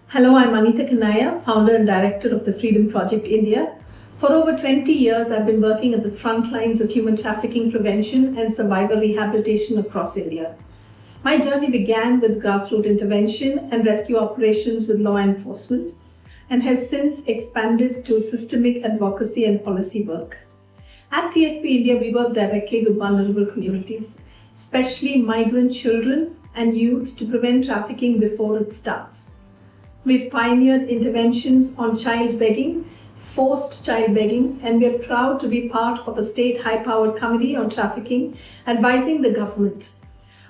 Hello, I'm Anita Kanaiya, founder and director of the Freedom Project India. For over 20 years, I've been working at the front lines of human trafficking prevention and survivor rehabilitation across India. My journey began with grassroots intervention and rescue operations with law enforcement and has since expanded to systemic advocacy and policy work. At TFP India, we work directly with vulnerable communities, especially migrant children and youth, to prevent trafficking before it starts. We've pioneered interventions on child begging, forced child begging, and we're proud to be part of a state high-powered committee on trafficking advising the government.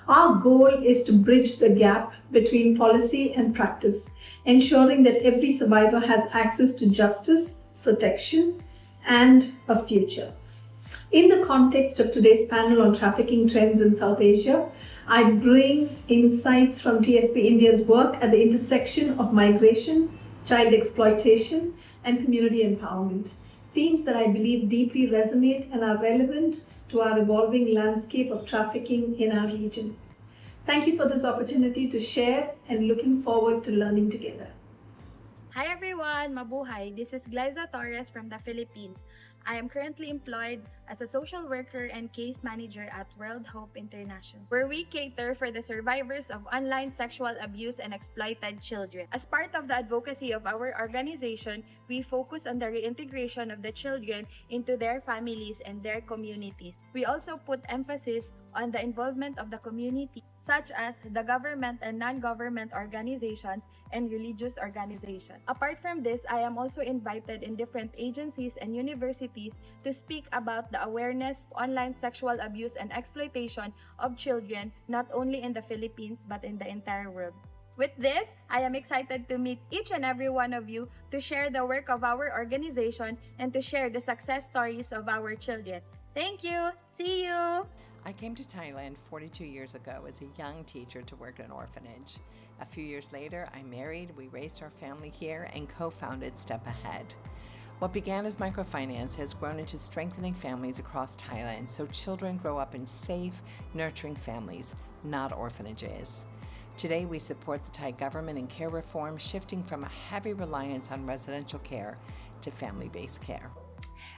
Our goal is to bridge the gap between policy and practice, ensuring that every survivor has access to justice, protection, and a future. In the context of today's panel on trafficking trends in South Asia, I bring insights from TFP India's work at the intersection of migration, child exploitation, and community empowerment, themes that I believe deeply resonate and are relevant to our evolving landscape of trafficking in our region. Thank you for this opportunity to share and looking forward to learning together. Hi everyone, mabuhay. This is Glaiza Torres from the Philippines. I am currently employed as a social worker and case manager at World Hope International, where we cater for the survivors of online sexual abuse and exploited children. As part of the advocacy of our organization, we focus on the reintegration of the children into their families and their communities. We also put emphasis on the involvement of the community, such as the government and non-government organizations and religious organizations. Apart from this, I am also invited in different agencies and universities to speak about the awareness of online sexual abuse and exploitation of children, not only in the Philippines but in the entire world. With this, I am excited to meet each and every one of you to share the work of our organization and to share the success stories of our children. Thank you! See you! I came to Thailand 42 years ago as a young teacher to work at an orphanage. A few years later, I married, we raised our family here, and co-founded Step Ahead. What began as microfinance has grown into strengthening families across Thailand so children grow up in safe, nurturing families, not orphanages. Today, we support the Thai government in care reform, shifting from a heavy reliance on residential care to family-based care.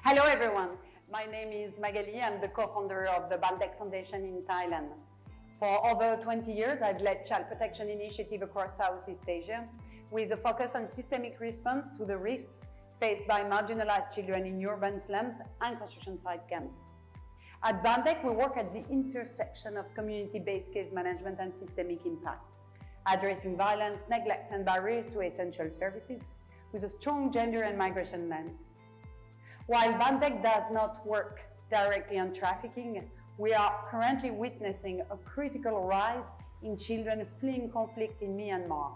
Hello, everyone. My name is Magali. I'm the co-founder of the Baan Foundation in Thailand. For over 20 years, I've led child protection initiatives across Southeast Asia with a focus on systemic response to the risks faced by marginalized children in urban slums and construction site camps. At Baan, we work at the intersection of community-based case management and systemic impact, addressing violence, neglect, and barriers to essential services with a strong gender and migration lens. While Baan does not work directly on trafficking, we are currently witnessing a critical rise in children fleeing conflict in Myanmar.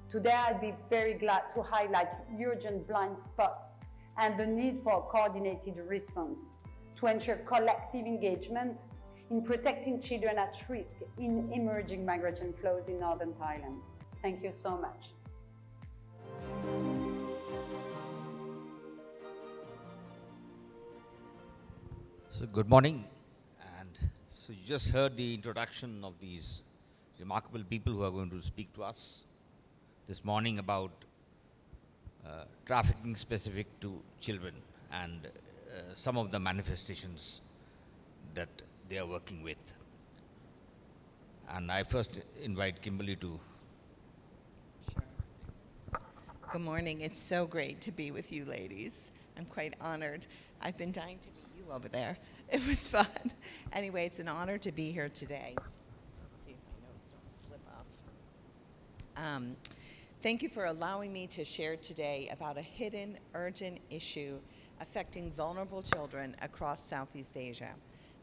Today, I'd be very glad to highlight urgent blind spots and the need for a coordinated response to ensure collective engagement in protecting children at risk in emerging migration flows in northern Thailand. Thank you so much. So good morning, and so you just heard the introduction of these remarkable people who are going to speak to us this morning about trafficking specific to children and some of the manifestations that they are working with. And I first invite Kimberly to. Good morning. It's so great to be with you ladies. I'm quite honored. I've been dying to meet you over there. It was fun. Anyway, it's an honor to be here today. Let's see if my notes don't slip off. Thank you for allowing me to share today about a hidden, urgent issue affecting vulnerable children across Southeast Asia,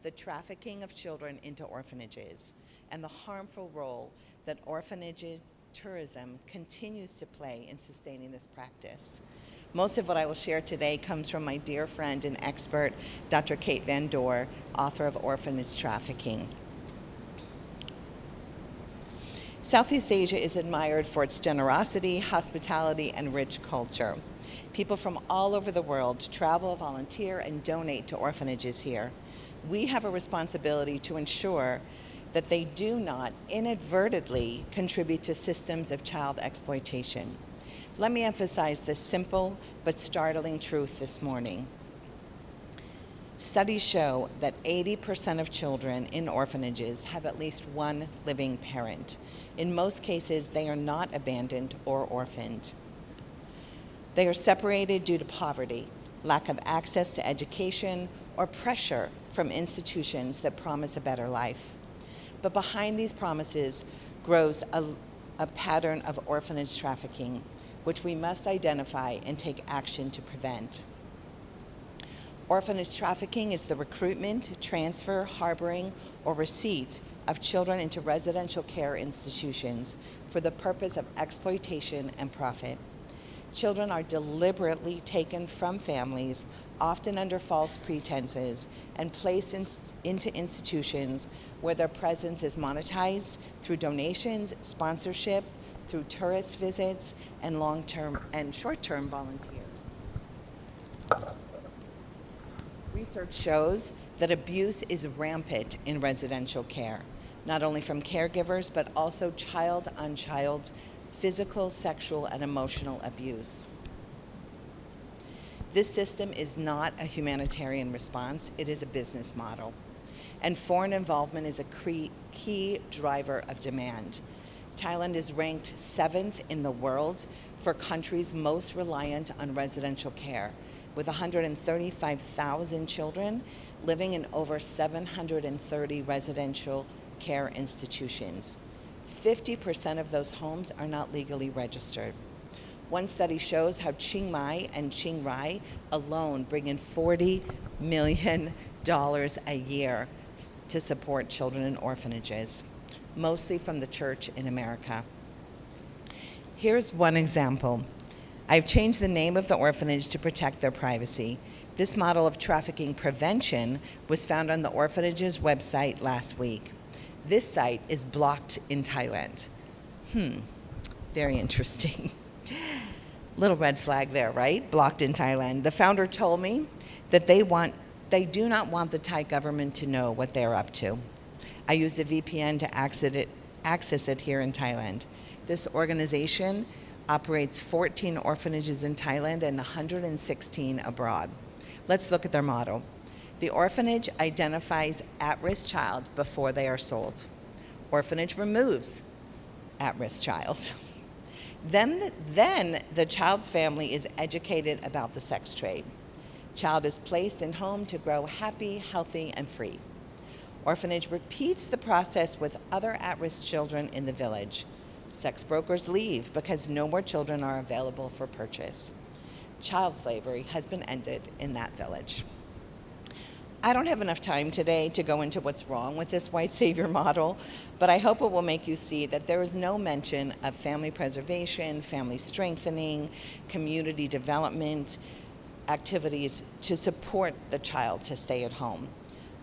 the trafficking of children into orphanages, and the harmful role that orphanage tourism continues to play in sustaining this practice. Most of what I will share today comes from my dear friend and expert, Dr. Kate Van Door, author of Orphanage Trafficking. Southeast Asia is admired for its generosity, hospitality, and rich culture. People from all over the world travel, volunteer, and donate to orphanages here. We have a responsibility to ensure that they do not inadvertently contribute to systems of child exploitation. Let me emphasize this simple but startling truth this morning. Studies show that 80% of children in orphanages have at least one living parent. In most cases, they are not abandoned or orphaned. They are separated due to poverty, lack of access to education, or pressure from institutions that promise a better life. But behind these promises grows a pattern of orphanage trafficking, which we must identify and take action to prevent. Orphanage trafficking is the recruitment, transfer, harboring, or receipt of children into residential care institutions for the purpose of exploitation and profit. Children are deliberately taken from families, often under false pretenses, and placed into institutions where their presence is monetized through donations, sponsorship, through tourist visits, and long-term and short-term volunteers. Research shows that abuse is rampant in residential care, not only from caregivers, but also child-on-child physical, sexual, and emotional abuse. This system is not a humanitarian response, it is a business model. And foreign involvement is a key driver of demand. Thailand is ranked 7th in the world for countries most reliant on residential care, with 135,000 children living in over 730 residential care institutions. 50% of those homes are not legally registered. One study shows how Chiang Mai and Chiang Rai alone bring in $40 million a year to support children in orphanages, mostly from the church in America. Here's one example. I've changed the name of the orphanage to protect their privacy. This model of trafficking prevention was found on the orphanage's website last week. This site is blocked in Thailand. Very interesting. Little red flag there, right? Blocked in Thailand. The founder told me that they do not want the Thai government to know what they're up to. I used a VPN to access it here in Thailand. This organization operates 14 orphanages in Thailand and 116 abroad. Let's look at their model. The orphanage identifies at-risk child before they are sold. Orphanage removes at-risk child. Then the child's family is educated about the sex trade. Child is placed in home to grow happy, healthy, and free. Orphanage repeats the process with other at-risk children in the village. Sex brokers leave because no more children are available for purchase. Child slavery has been ended in that village. I don't have enough time today to go into what's wrong with this white savior model, but I hope it will make you see that there is no mention of family preservation, family strengthening, community development activities to support the child to stay at home.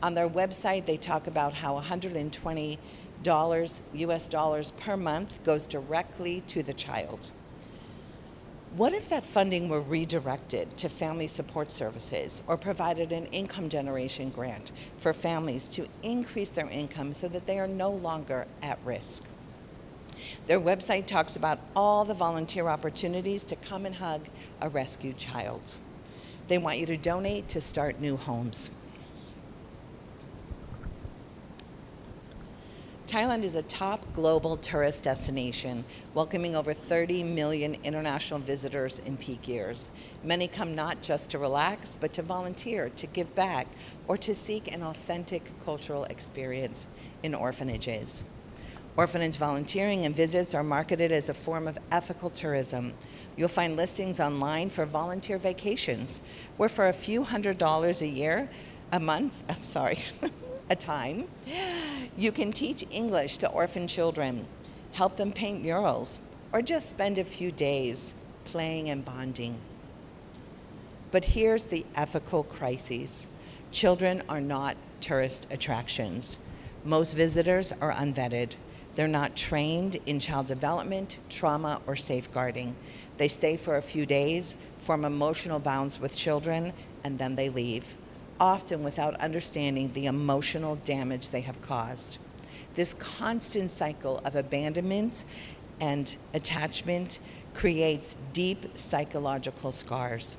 On their website, they talk about how $120 US dollars per month goes directly to the child. What if that funding were redirected to family support services or provided an income generation grant for families to increase their income so that they are no longer at risk? Their website talks about all the volunteer opportunities to come and hug a rescued child. They want you to donate to start new homes. Thailand is a top global tourist destination, welcoming over 30 million international visitors in peak years. Many come not just to relax, but to volunteer, to give back, or to seek an authentic cultural experience in orphanages. Orphanage volunteering and visits are marketed as a form of ethical tourism. You'll find listings online for volunteer vacations, where for a few $100s a time, you can teach English to orphan children, help them paint murals, or just spend a few days playing and bonding. But here's the ethical crises. Children are not tourist attractions. Most visitors are unvetted. They're not trained in child development, trauma, or safeguarding. They stay for a few days, form emotional bonds with children, and then they leave, often without understanding the emotional damage they have caused. This constant cycle of abandonment and attachment creates deep psychological scars.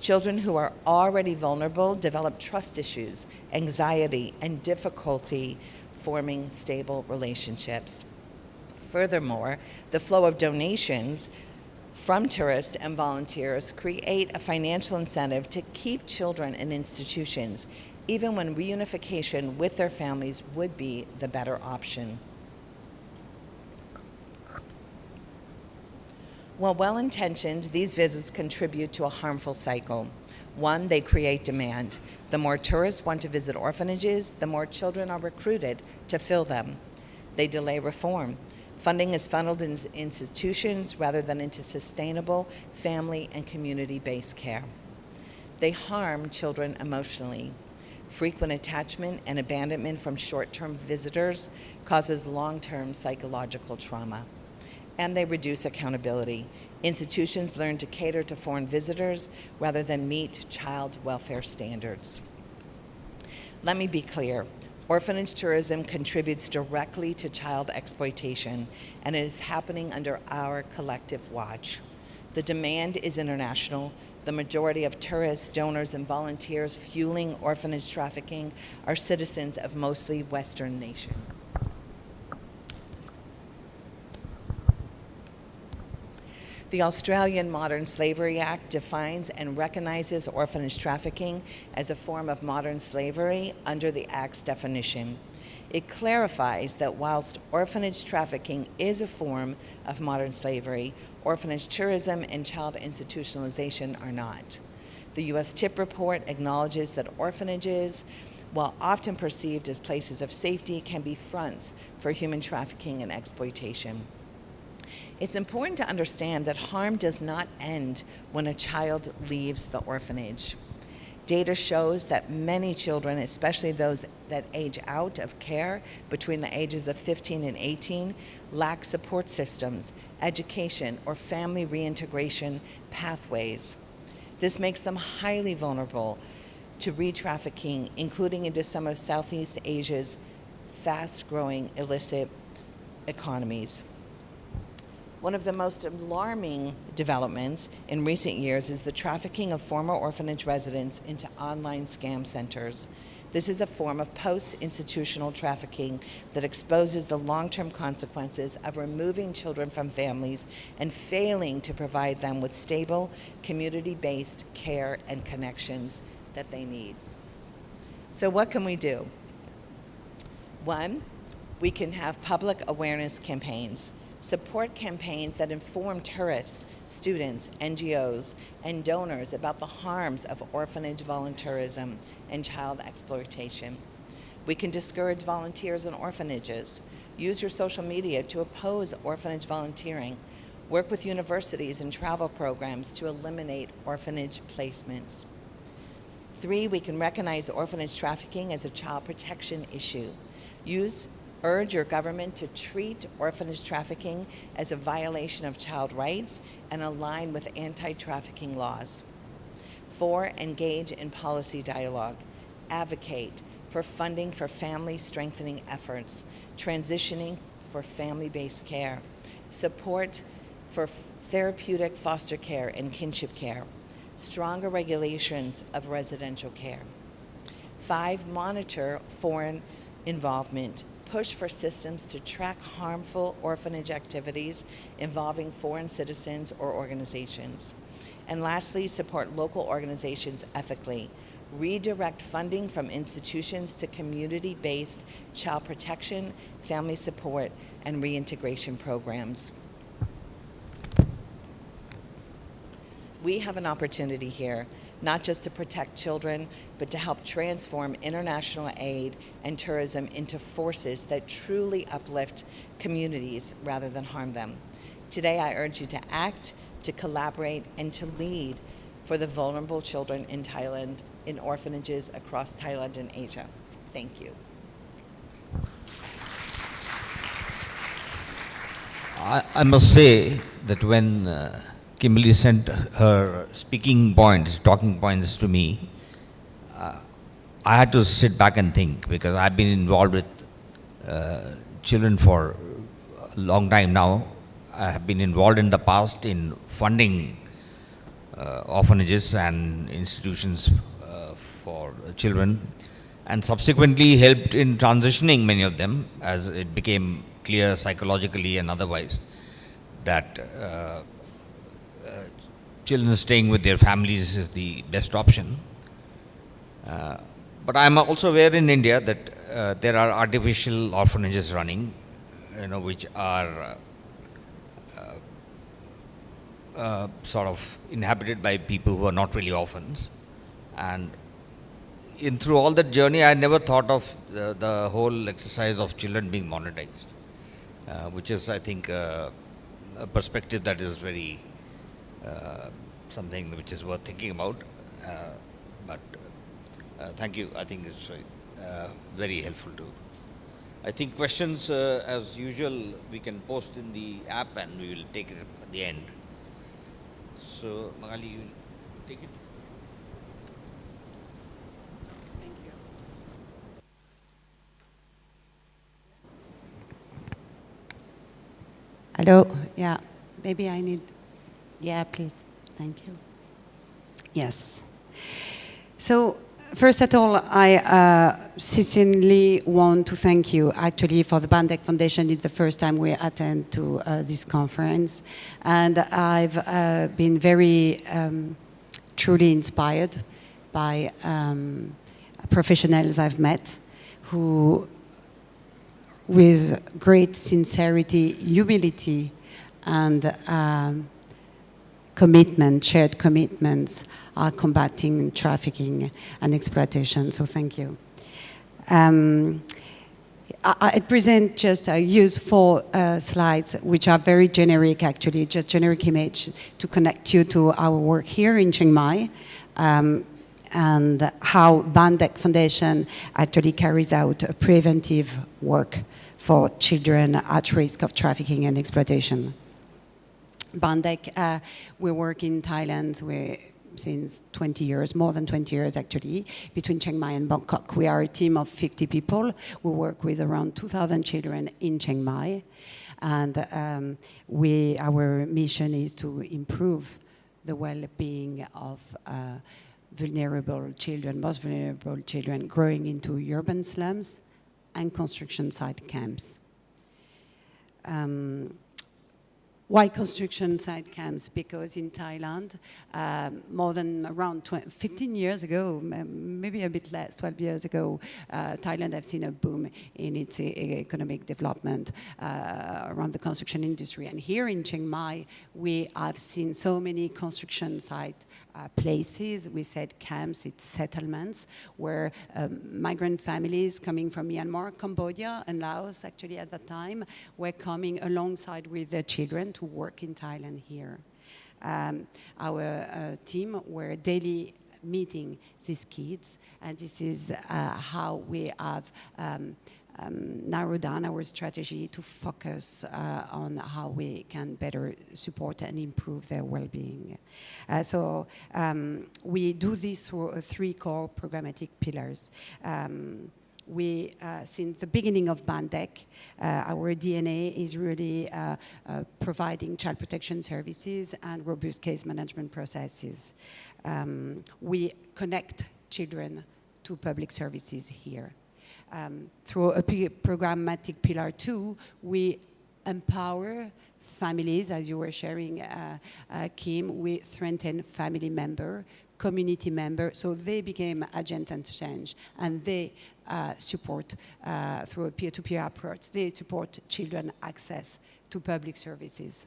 Children who are already vulnerable develop trust issues, anxiety, and difficulty forming stable relationships. Furthermore, the flow of donations from tourists and volunteers create a financial incentive to keep children in institutions, even when reunification with their families would be the better option. While well-intentioned, these visits contribute to a harmful cycle. One, they create demand. The more tourists want to visit orphanages, the more children are recruited to fill them. They delay reform. Funding is funneled into institutions rather than into sustainable family and community-based care. They harm children emotionally. Frequent attachment and abandonment from short-term visitors causes long-term psychological trauma. And they reduce accountability. Institutions learn to cater to foreign visitors rather than meet child welfare standards. Let me be clear. Orphanage tourism contributes directly to child exploitation, and it is happening under our collective watch. The demand is international. The majority of tourists, donors, and volunteers fueling orphanage trafficking are citizens of mostly Western nations. The Australian Modern Slavery Act defines and recognizes orphanage trafficking as a form of modern slavery under the Act's definition. It clarifies that whilst orphanage trafficking is a form of modern slavery, orphanage tourism and child institutionalization are not. The U.S. TIP report acknowledges that orphanages, while often perceived as places of safety, can be fronts for human trafficking and exploitation. It's important to understand that harm does not end when a child leaves the orphanage. Data shows that many children, especially those that age out of care between the ages of 15 and 18, lack support systems, education, or family reintegration pathways. This makes them highly vulnerable to re-trafficking, including into some of Southeast Asia's fast-growing illicit economies. One of the most alarming developments in recent years is the trafficking of former orphanage residents into online scam centers. This is a form of post-institutional trafficking that exposes the long-term consequences of removing children from families and failing to provide them with stable, community-based care and connections that they need. So what can we do? One, we can have public awareness campaigns. Support campaigns that inform tourists, students, NGOs, and donors about the harms of orphanage volunteerism and child exploitation. We can discourage volunteers in orphanages. Use your social media to oppose orphanage volunteering. Work with universities and travel programs to eliminate orphanage placements. 3, we can recognize orphanage trafficking as a child protection issue. Urge your government to treat orphanage trafficking as a violation of child rights and align with anti-trafficking laws. 4, engage in policy dialogue. Advocate for funding for family strengthening efforts, transitioning for family-based care, support for therapeutic foster care and kinship care, stronger regulations of residential care. 5, monitor foreign involvement. Push for systems to track harmful orphanage activities involving foreign citizens or organizations. And lastly, support local organizations ethically. Redirect funding from institutions to community-based child protection, family support, and reintegration programs. We have an opportunity here, not just to protect children, but to help transform international aid and tourism into forces that truly uplift communities rather than harm them. Today, I urge you to act, to collaborate, and to lead for the vulnerable children in Thailand, in orphanages across Thailand and Asia. Thank you. I must say that when Kimberly sent her speaking points, talking points to me, I had to sit back and think, because I've been involved with children for a long time now, I have been involved in the past in funding orphanages and institutions for children, and subsequently helped in transitioning many of them as it became clear psychologically and otherwise that children staying with their families is the best option. But I am also aware in India that there are artificial orphanages running, which are sort of inhabited by people who are not really orphans. And through all that journey, I never thought of the whole exercise of children being monetized, which is, I think, a perspective that is very something which is worth thinking about. But thank you. I think it's very helpful too. I think questions, as usual, we can post in the app and we will take it at the end. So, Magali, you will take it. Thank you. Hello, yeah, maybe I need, yeah, please, thank you. Yes. So, first of all, I sincerely want to thank you, actually, for the Baan Foundation. It's the first time we attend to this conference. And I've been very truly inspired by professionals I've met who, with great sincerity, humility, and commitment, shared commitments, are combating trafficking and exploitation. So thank you. I present just, I use 4 slides, which are very generic, actually, just generic image to connect you to our work here in Chiang Mai, and how Baan Foundation actually carries out a preventive work for children at risk of trafficking and exploitation. Baan, we work in Thailand since 20 years, more than 20 years actually, between Chiang Mai and Bangkok. We are a team of 50 people. We work with around 2,000 children in Chiang Mai. And our mission is to improve the well-being of vulnerable children, most vulnerable children growing into urban slums and construction site camps. Why construction site camps? Because in Thailand, more than around 15 years ago, maybe a bit less, 12 years ago, Thailand has seen a boom in its economic development around the construction industry. And here in Chiang Mai, we have seen so many construction site places. We said camps, it's settlements, where migrant families coming from Myanmar, Cambodia, and Laos, actually at that time, were coming alongside with their children to work in Thailand here. Our team were daily meeting these kids, and this is how we have narrowed down our strategy to focus on how we can better support and improve their well-being. So we do this through 3 core programmatic pillars. We, since the beginning of Baan, our DNA is really providing child protection services and robust case management processes. We connect children to public services here. Through a programmatic pillar 2, we empower families, as you were sharing, Kim, we strengthen family member, community member, so they became agent and change, and they support, through a peer-to-peer approach, they support children access to public services.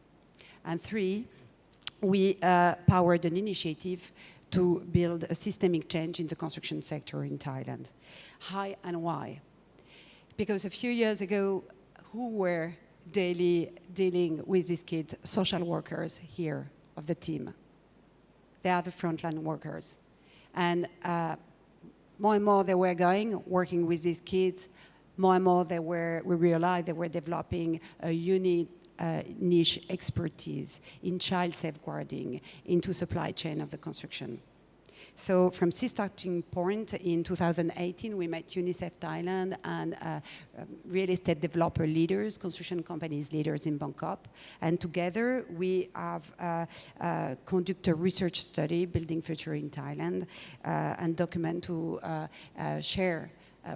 And 3, we powered an initiative to build a systemic change in the construction sector in Thailand. How and why? Because a few years ago, who were daily dealing with these kids? Social workers here of the team. They are the frontline workers. And more and more they were working with these kids. More and more we realized they were developing a unique niche expertise in child safeguarding into supply chain of the construction. So from this starting point, in 2018, we met UNICEF Thailand and real estate developer leaders, construction companies leaders in Bangkok. And together, we have conducted a research study, Building Future in Thailand, and document to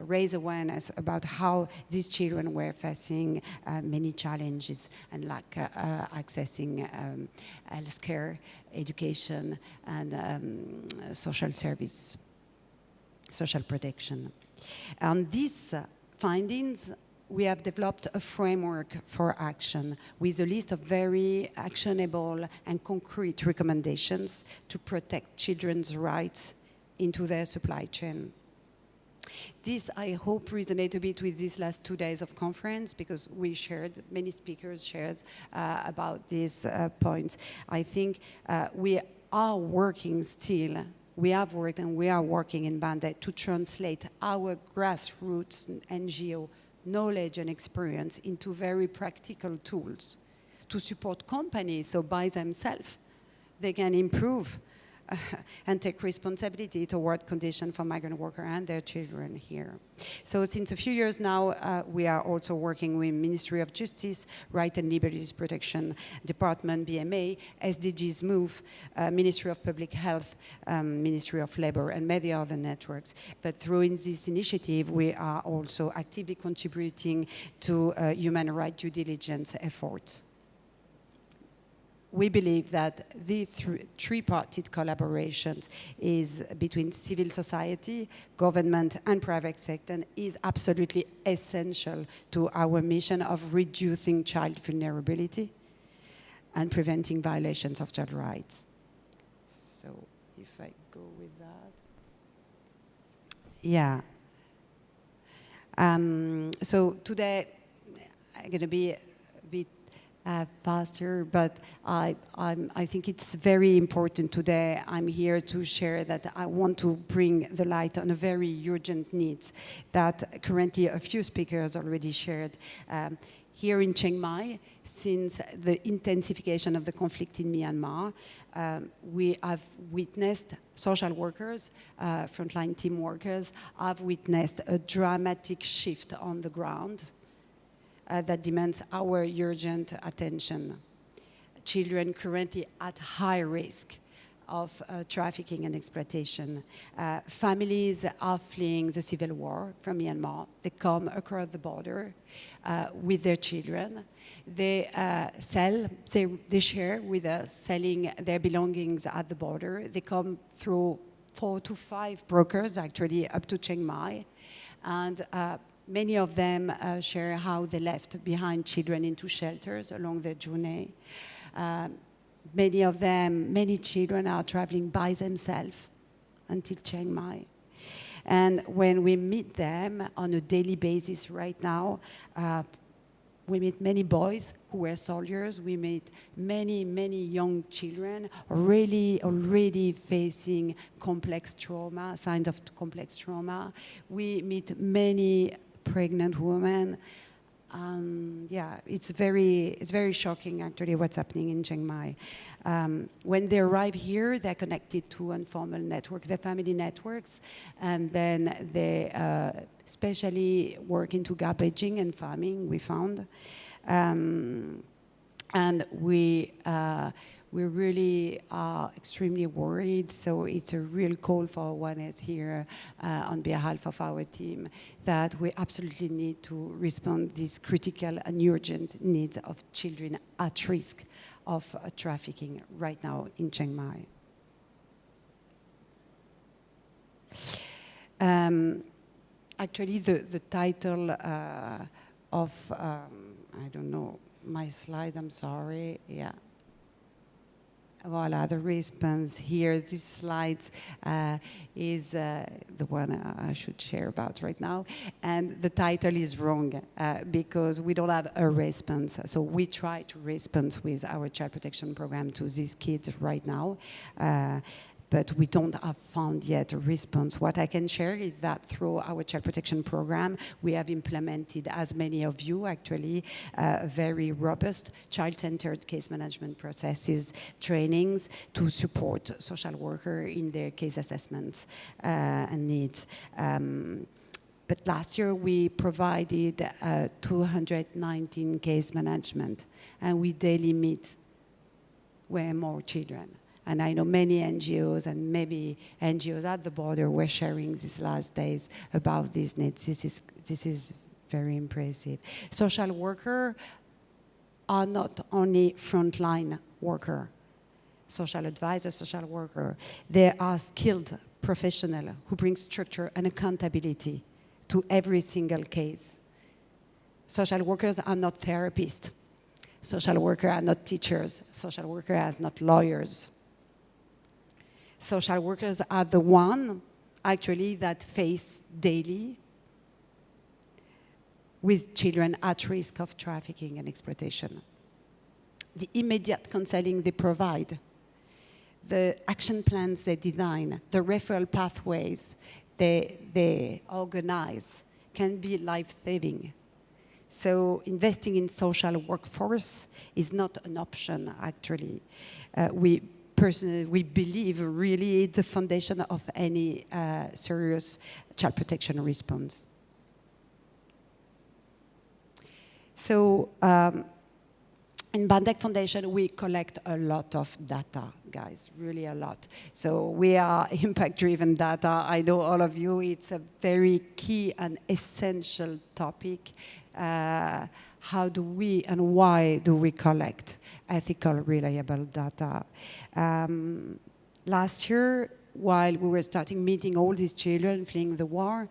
raise awareness about how these children were facing many challenges and lack accessing healthcare, education, and social service, social protection. On these findings, we have developed a framework for action with a list of very actionable and concrete recommendations to protect children's rights into their supply chain. This, I hope, resonates a bit with these last 2 days of conference because we shared, many speakers shared about these points. I think we are working still, we have worked and we are working in Baan to translate our grassroots NGO knowledge and experience into very practical tools to support companies so by themselves they can improve and take responsibility toward conditions for migrant workers and their children here. So since a few years now, we are also working with Ministry of Justice, Right and Liberties Protection Department, BMA, SDGs Move, Ministry of Public Health, Ministry of Labor, and many other networks. But through this initiative, we are also actively contributing to human rights due diligence efforts. We believe that the three-party collaborations is between civil society, government, and private sector is absolutely essential to our mission of reducing child vulnerability and preventing violations of child rights. So if I go with that. Yeah. So today, I'm going to be a bit faster, but I think it's very important today. I'm here to share that I want to bring the light on a very urgent needs that currently a few speakers already shared. Here in Chiang Mai, since the intensification of the conflict in Myanmar, we have witnessed social workers, frontline team workers, have witnessed a dramatic shift on the ground that demands our urgent attention. Children currently at high risk of trafficking and exploitation. Families are fleeing the civil war from Myanmar. They come across the border with their children. They they share with us, selling their belongings at the border. They come through 4 to 5 brokers, actually, up to Chiang Mai. And many of them share how they left behind children into shelters along their journey. Many children are traveling by themselves until Chiang Mai. And when we meet them on a daily basis right now, we meet many boys who were soldiers. We meet many young children already facing complex trauma, signs of complex trauma. We meet many pregnant women. Yeah, it's very shocking actually what's happening in Chiang Mai. When they arrive here, they're connected to informal networks, their family networks, and then they especially work into garbaging and farming, we found. And we really are extremely worried, so it's a real call for awareness here on behalf of our team that we absolutely need to respond to these critical and urgent needs of children at risk of trafficking right now in Chiang Mai. Actually, the title of, I don't know, my slide, I'm sorry, yeah. Voila, the response here, this slide is the one I should share about right now. And the title is wrong because we don't have a response. So we try to respond with our child protection program to these kids right now. but we don't have found yet a response. What I can share is that through our child protection program, we have implemented, as many of you actually, very robust child-centered case management processes, trainings to support social workers in their case assessments and needs. But last year we provided 219 case management, and we daily meet way more children. And I know many NGOs and maybe NGOs at the border were sharing these last days about these needs. This is very impressive. Social workers are not only frontline workers, social advisors, social workers. They are skilled professionals who bring structure and accountability to every single case. Social workers are not therapists. Social workers are not teachers. Social workers are not lawyers. Social workers are the one, actually, that face daily with children at risk of trafficking and exploitation. The immediate counseling they provide, the action plans they design, the referral pathways they organize can be life-saving. So investing in social workforce is not an option, actually. We believe really it's the foundation of any serious child protection response. So in Baan Foundation, we collect a lot of data, guys, really a lot. So we are impact-driven data. I know all of you, it's a very key and essential topic. How do we and why do we collect ethical, reliable data? Last year, while we were starting meeting all these children fleeing the war,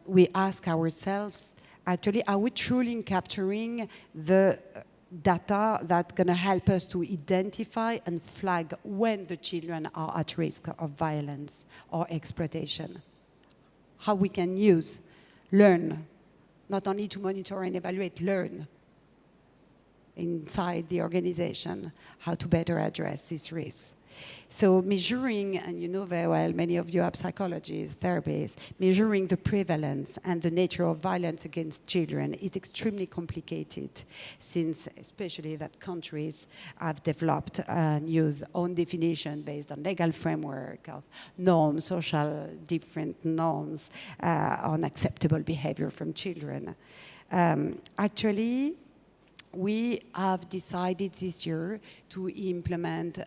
we asked ourselves, actually, are we truly capturing the data that's going to help us to identify and flag when the children are at risk of violence or exploitation? How we can use, learn, not only to monitor and evaluate, learn inside the organization how to better address these risks. So measuring, and you know very well, many of you are psychologists, therapists, measuring the prevalence and the nature of violence against children is extremely complicated, since especially that countries have developed and used own definition based on legal framework of norms, social different norms on acceptable behavior from children. Actually, we have decided this year to implement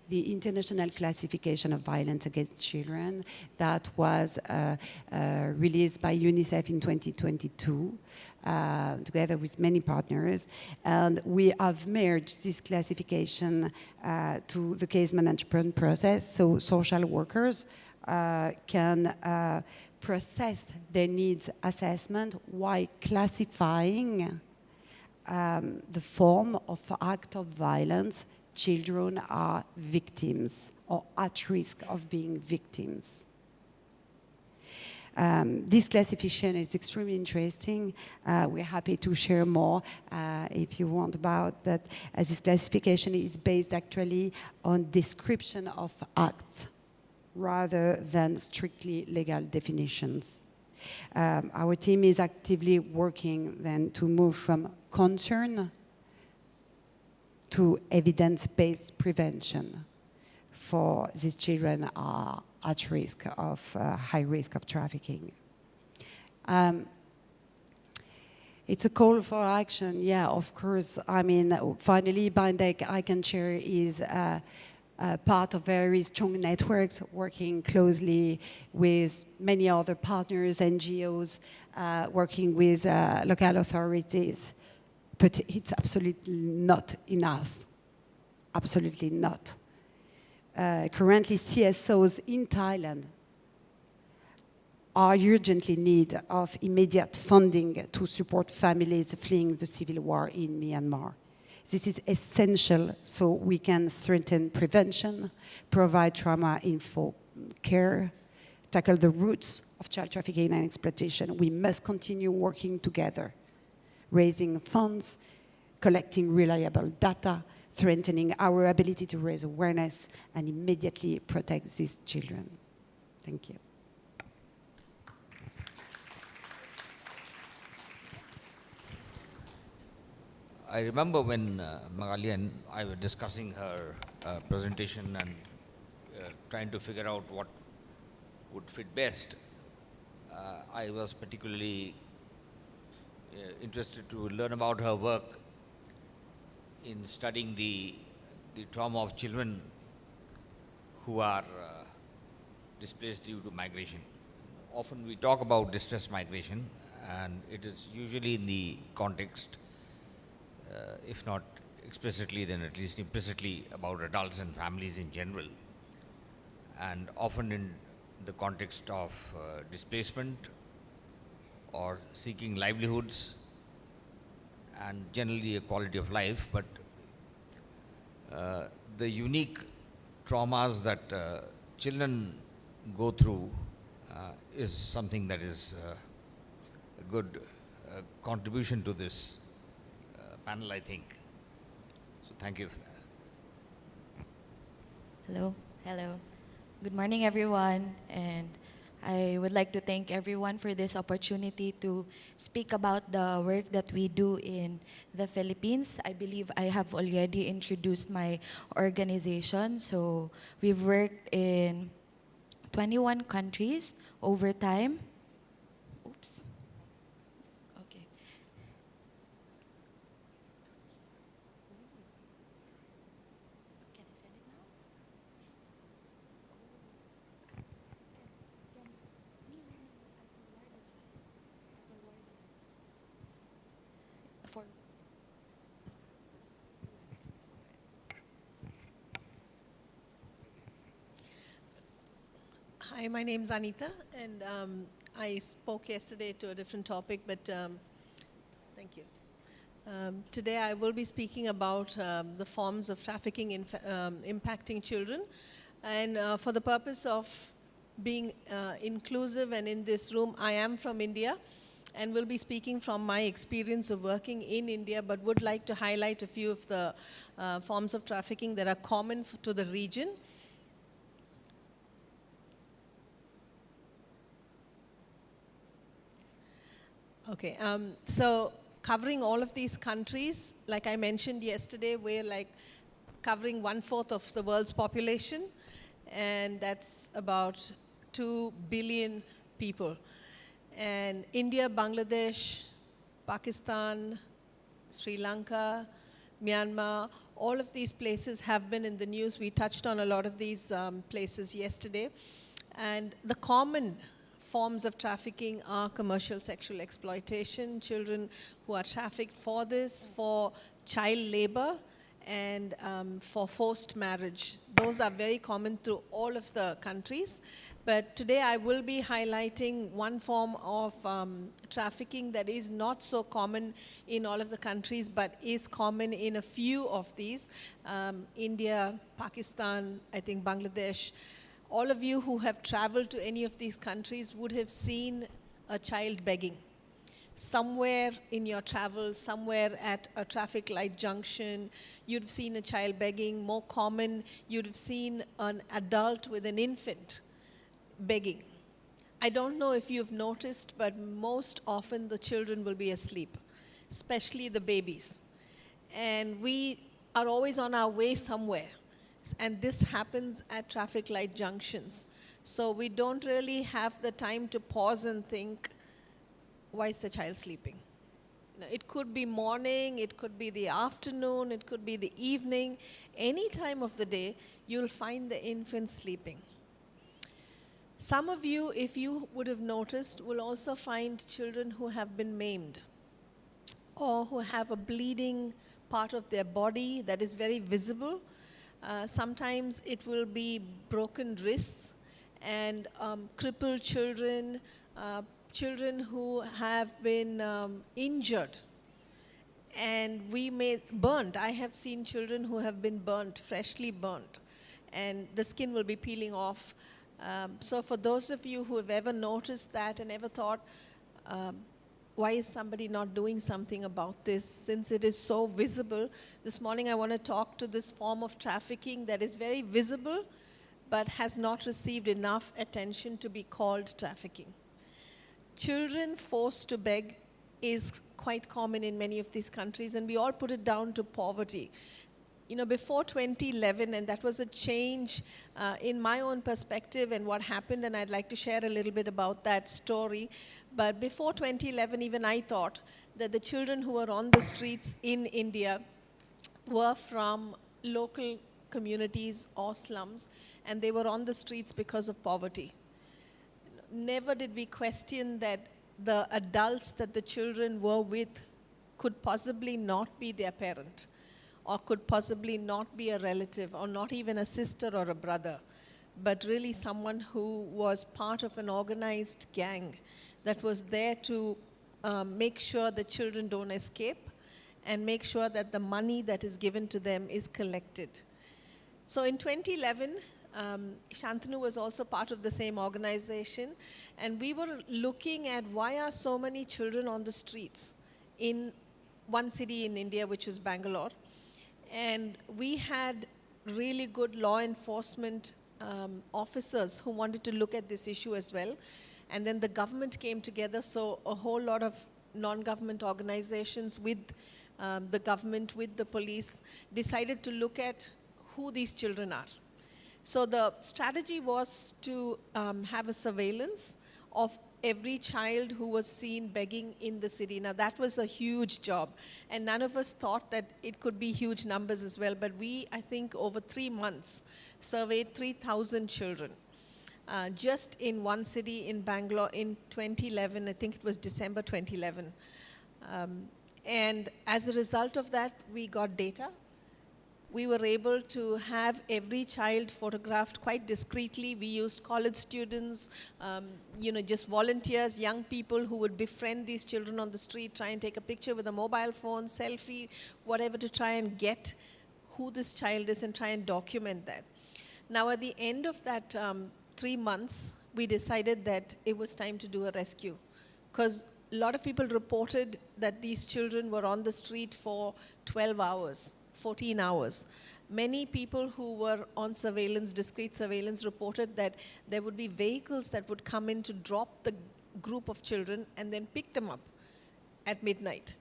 the International Classification of Violence Against Children that was released by UNICEF in 2022, together with many partners. And we have merged this classification to the case management process, so social workers can process their needs assessment while classifying the form of act of violence children are victims or at risk of being victims. This classification is extremely interesting. We're happy to share more if you want about, but this classification is based actually on description of acts rather than strictly legal definitions. Our team is actively working then to move from concern to evidence-based prevention for these children are at risk of high risk of trafficking. It's a call for action, yeah, of course. I mean, finally, Baan, I can share is part of very strong networks, working closely with many other partners, NGOs, working with local authorities. But it's absolutely not enough. Absolutely not. Currently, CSOs in Thailand are urgently in need of immediate funding to support families fleeing the civil war in Myanmar. This is essential so we can strengthen prevention, provide trauma-informed care, tackle the roots of child trafficking and exploitation. We must continue working together, raising funds, collecting reliable data, threatening our ability to raise awareness and immediately protect these children. Thank you. I remember when Magali and I were discussing her presentation and trying to figure out what would fit best. I was particularly interested to learn about her work in studying the trauma of children who are displaced due to migration. Often we talk about distress migration, and it is usually in the context, if not explicitly, then at least implicitly, about adults and families in general, and often in the context of displacement or seeking livelihoods and generally a quality of life. But the unique traumas that children go through is something that is a good contribution to this panel, I think. So thank you for that. Hello, hello. Good morning, everyone. And I would like to thank everyone for this opportunity to speak about the work that we do in the Philippines. I believe I have already introduced my organization. So we've worked in 21 countries over time. Oops. Okay. Can I send it now? For Hi, my name's Anita, and I spoke yesterday to a different topic, but thank you. Today I will be speaking about the forms of trafficking impacting children, and for the purpose of being inclusive and in this room, I am from India and will be speaking from my experience of working in India, but would like to highlight a few of the forms of trafficking that are common to the region. Okay, so covering all of these countries, like I mentioned yesterday, we're like covering 1/4 of the world's population, and that's about 2 billion people. And India, Bangladesh, Pakistan, Sri Lanka, Myanmar, all of these places have been in the news. We touched on a lot of these places yesterday. And the common forms of trafficking are commercial sexual exploitation, children who are trafficked for this, for child labor, and for forced marriage. Those are very common through all of the countries. But today I will be highlighting one form of trafficking that is not so common in all of the countries, but is common in a few of these. India, Pakistan, I think Bangladesh. All of you who have traveled to any of these countries would have seen a child begging. Somewhere in your travels, somewhere at a traffic light junction, you'd have seen a child begging. More common, you'd have seen an adult with an infant begging. I don't know if you've noticed, but most often the children will be asleep, especially the babies. And we are always on our way somewhere. And this happens at traffic light junctions. So we don't really have the time to pause and think, why is the child sleeping? Now, it could be morning, it could be the afternoon, it could be the evening. Any time of the day, you'll find the infant sleeping. Some of you, if you would have noticed, will also find children who have been maimed or who have a bleeding part of their body that is very visible. Sometimes it will be broken wrists and crippled children, children who have been injured. And we may burnt. I have seen children who have been burnt, freshly burnt, and the skin will be peeling off. So for those of you who have ever noticed that and ever thought, why is somebody not doing something about this since it is so visible? This morning I want to talk to this form of trafficking that is very visible but has not received enough attention to be called trafficking. Children forced to beg is quite common in many of these countries, and we all put it down to poverty. You know, before 2011, and that was a change in my own perspective and what happened, and I'd like to share a little bit about that story. But before 2011, even I thought that the children who were on the streets in India were from local communities or slums, and they were on the streets because of poverty. Never did we question that the adults that the children were with could possibly not be their parent, or could possibly not be a relative, or not even a sister or a brother, but really someone who was part of an organized gang that was there to make sure the children don't escape and make sure that the money that is given to them is collected. So in 2011, Shantanu was also part of the same organization, and we were looking at why are so many children on the streets in one city in India, which is Bangalore. And we had really good law enforcement officers who wanted to look at this issue as well. And then the government came together, so a whole lot of non-government organizations with the government, with the police, decided to look at who these children are. So the strategy was to have a surveillance of every child who was seen begging in the city. Now that was a huge job, and none of us thought that it could be huge numbers as well, but we, I think over 3 months, surveyed 3,000 children. Just in one city in Bangalore in 2011, I think it was December 2011. And as a result of that, we got data. We were able to have every child photographed quite discreetly. We used college students, just volunteers, young people who would befriend these children on the street, try and take a picture with a mobile phone, selfie, whatever, to try and get who this child is and try and document that. Now at the end of that 3 months, we decided that it was time to do a rescue, because a lot of people reported that these children were on the street for 12 hours. 14 hours. Many people who were on surveillance, discrete surveillance, reported that there would be vehicles that would come in to drop the group of children and then pick them up at midnight.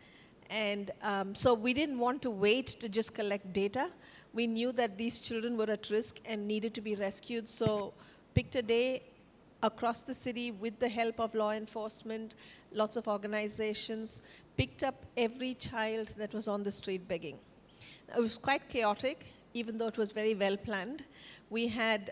And so we didn't want to wait to just collect data. We knew that these children were at risk and needed to be rescued, so picked a day across the city with the help of law enforcement, lots of organizations, picked up every child that was on the street begging. It was quite chaotic, even though it was very well planned. We had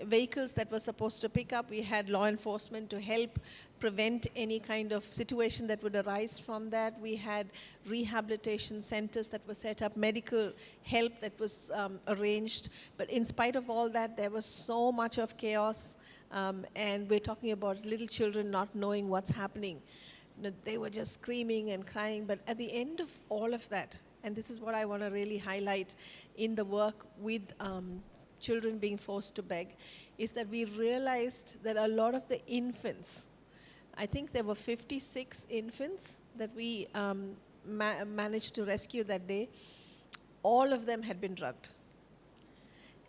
vehicles that were supposed to pick up. We had law enforcement to help prevent any kind of situation that would arise from that. We had rehabilitation centers that were set up, medical help that was arranged. But in spite of all that, there was so much of chaos. And we're talking about little children not knowing what's happening. They were just screaming and crying. But at the end of all of that, and this is what I want to really highlight in the work with children being forced to beg, is that we realized that a lot of the infants, I think there were 56 infants that we managed to rescue that day, all of them had been drugged.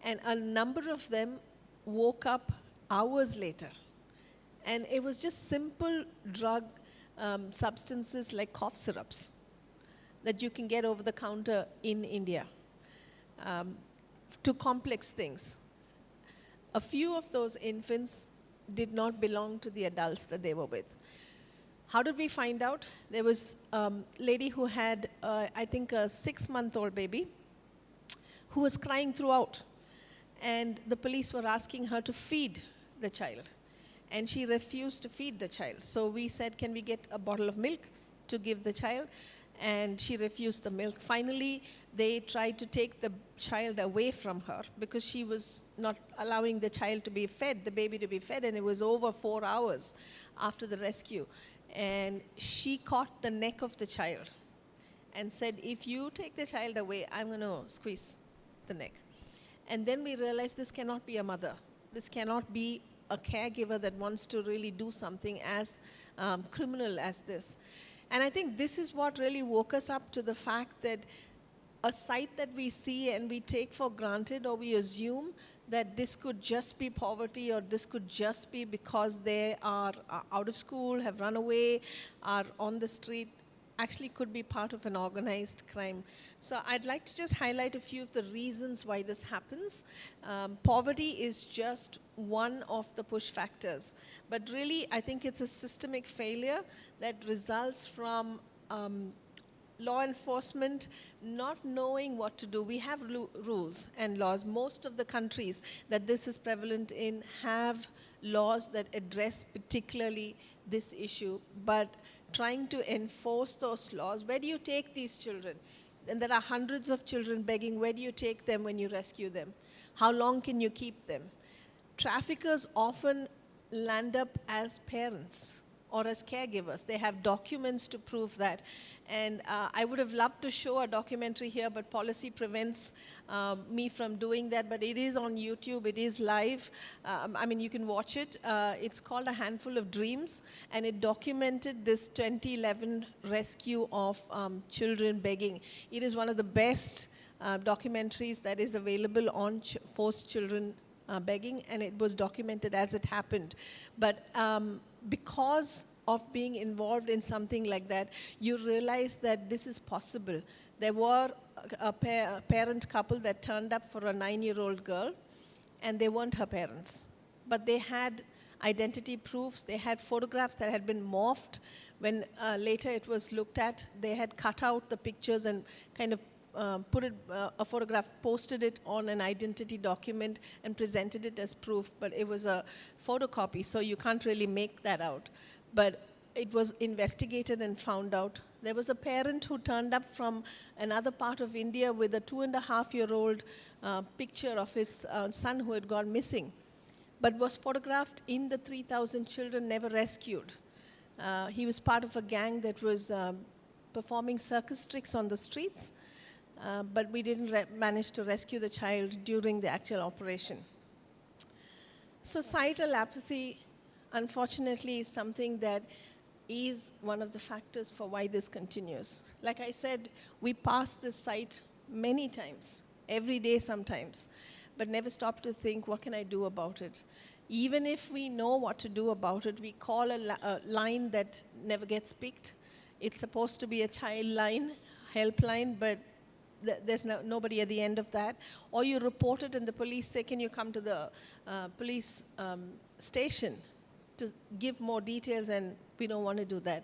And a number of them woke up hours later. And it was just simple drug substances like cough syrups that you can get over the counter in India, to complex things. A few of those infants did not belong to the adults that they were with. How did we find out? There was a lady who had, I think, a 6-month-old baby who was crying throughout. And the police were asking her to feed the child. And she refused to feed the child. So we said, can we get a bottle of milk to give the child? And she refused the milk. Finally, they tried to take the child away from her because she was not allowing the child to be fed, the baby to be fed, and it was over 4 hours after the rescue. And she caught the neck of the child and said, if you take the child away, I'm going to squeeze the neck. And then we realized this cannot be a mother. This cannot be a caregiver that wants to really do something as criminal as this. And I think this is what really woke us up to the fact that a sight that we see and we take for granted, or we assume that this could just be poverty, or this could just be because they are out of school, have run away, are on the street, actually could be part of an organized crime. So I'd like to just highlight a few of the reasons why this happens. Poverty is just one of the push factors. But really, I think it's a systemic failure that results from law enforcement not knowing what to do. We have rules and laws. Most of the countries that this is prevalent in have laws that address particularly this issue, but trying to enforce those laws, where do you take these children? And there are hundreds of children begging, where do you take them when you rescue them? How long can you keep them? Traffickers often land up as parents or as caregivers. They have documents to prove that. And I would have loved to show a documentary here, but policy prevents me from doing that. But it is on YouTube, it is live. I mean, you can watch it. It's called A Handful of Dreams, and it documented this 2011 rescue of children begging. It is one of the best documentaries that is available on forced children begging, and it was documented as it happened. But because of being involved in something like that, you realize that this is possible. There were a parent couple that turned up for a 9-year-old girl, and they weren't her parents. But they had identity proofs, they had photographs that had been morphed. When later it was looked at, they had cut out the pictures and kind of put it, a photograph, posted it on an identity document and presented it as proof, but it was a photocopy, so you can't really make that out. But it was investigated and found out. There was a parent who turned up from another part of India with a 2.5-year-old picture of his son who had gone missing, but was photographed in the 3,000 children never rescued. He was part of a gang that was performing circus tricks on the streets, but we didn't manage to rescue the child during the actual operation. Societal apathy, unfortunately, is something that is one of the factors for why this continues. Like I said, we pass this site many times, every day sometimes, but never stop to think, what can I do about it? Even if we know what to do about it, we call a line that never gets picked. It's supposed to be a child line, helpline, but there's nobody at the end of that. Or you report it and the police say, can you come to the police station to give more details, and we don't want to do that.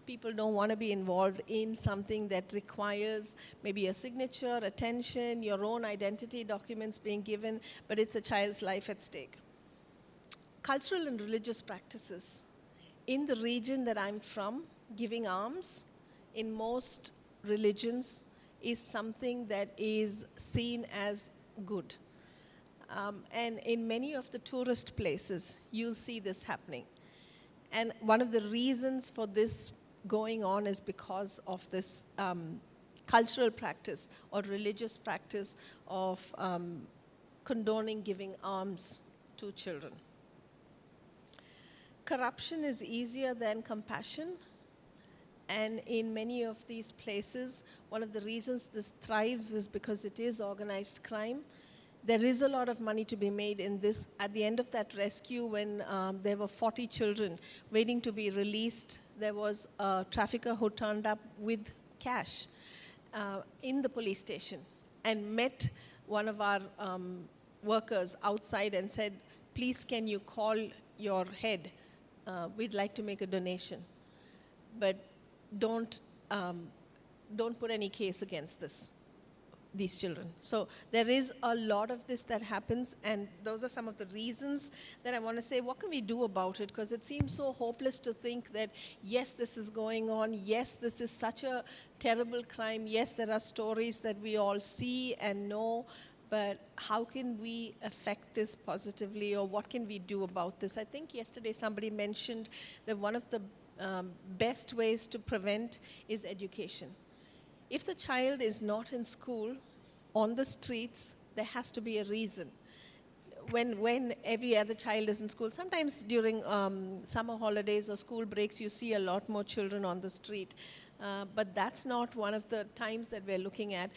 People don't want to be involved in something that requires maybe a signature, attention, your own identity documents being given, but it's a child's life at stake. Cultural and religious practices. In the region that I'm from, giving alms in most religions is something that is seen as good. And in many of the tourist places, you'll see this happening. And one of the reasons for this going on is because of this cultural practice or religious practice of condoning giving alms to children. Corruption is easier than compassion. And in many of these places, one of the reasons this thrives is because it is organized crime. There is a lot of money to be made in this. At the end of that rescue, when there were 40 children waiting to be released, there was a trafficker who turned up with cash in the police station and met one of our workers outside and said, please, can you call your head? We'd like to make a donation. But don't put any case against these children. So there is a lot of this that happens, and those are some of the reasons that I want to say, what can we do about it? Because it seems so hopeless to think that, yes, this is going on, yes, this is such a terrible crime, yes, there are stories that we all see and know, but how can we affect this positively, or what can we do about this? I think yesterday somebody mentioned that one of the best ways to prevent is education. If the child is not in school, on the streets, there has to be a reason. when every other child is in school, sometimes during summer holidays or school breaks, you see a lot more children on the street. But that's not one of the times that we're looking at.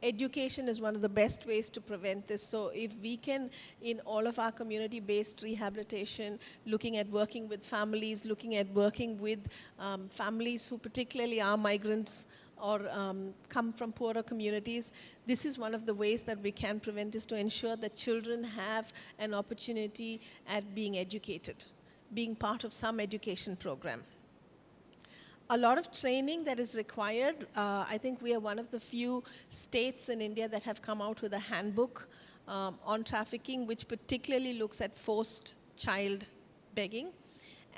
Education is one of the best ways to prevent this. So if we can, in all of our community-based rehabilitation, looking at working with families, looking at working with families who particularly are migrants or come from poorer communities, this is one of the ways that we can prevent, is to ensure that children have an opportunity at being educated, being part of some education program. A lot of training that is required. I think we are one of the few states in India that have come out with a handbook on trafficking, which particularly looks at forced child begging.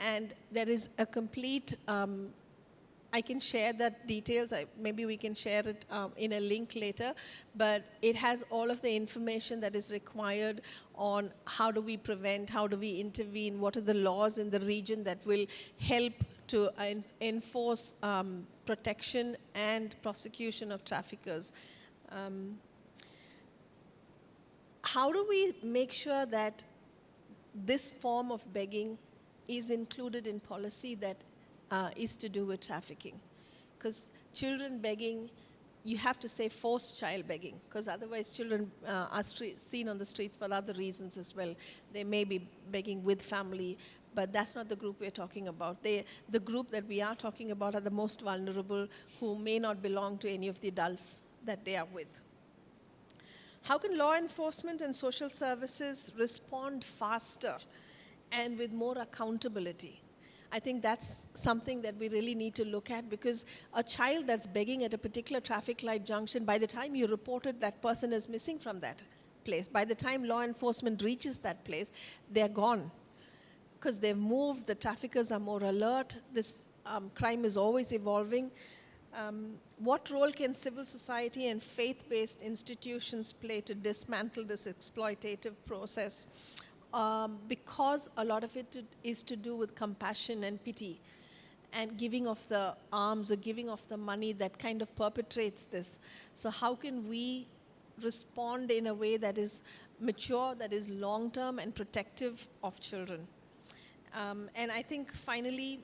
And there is a complete, I can share that details, maybe we can share it in a link later, but it has all of the information that is required on how do we prevent, how do we intervene, what are the laws in the region that will help to enforce protection and prosecution of traffickers. How do we make sure that this form of begging is included in policy that is to do with trafficking? Because children begging, you have to say forced child begging, because otherwise children are seen on the streets for other reasons as well. They may be begging with family, but that's not the group we're talking about. The group that we are talking about are the most vulnerable, who may not belong to any of the adults that they are with. How can law enforcement and social services respond faster and with more accountability? I think that's something that we really need to look at, because a child that's begging at a particular traffic light junction, by the time you report it, that person is missing from that place. By the time law enforcement reaches that place, they're gone, because they've moved, the traffickers are more alert, this crime is always evolving. What role can civil society and faith-based institutions play to dismantle this exploitative process? Because a lot of it is to do with compassion and pity and giving of the alms or giving of the money that kind of perpetrates this. So how can we respond in a way that is mature, that is long-term and protective of children? And I think finally,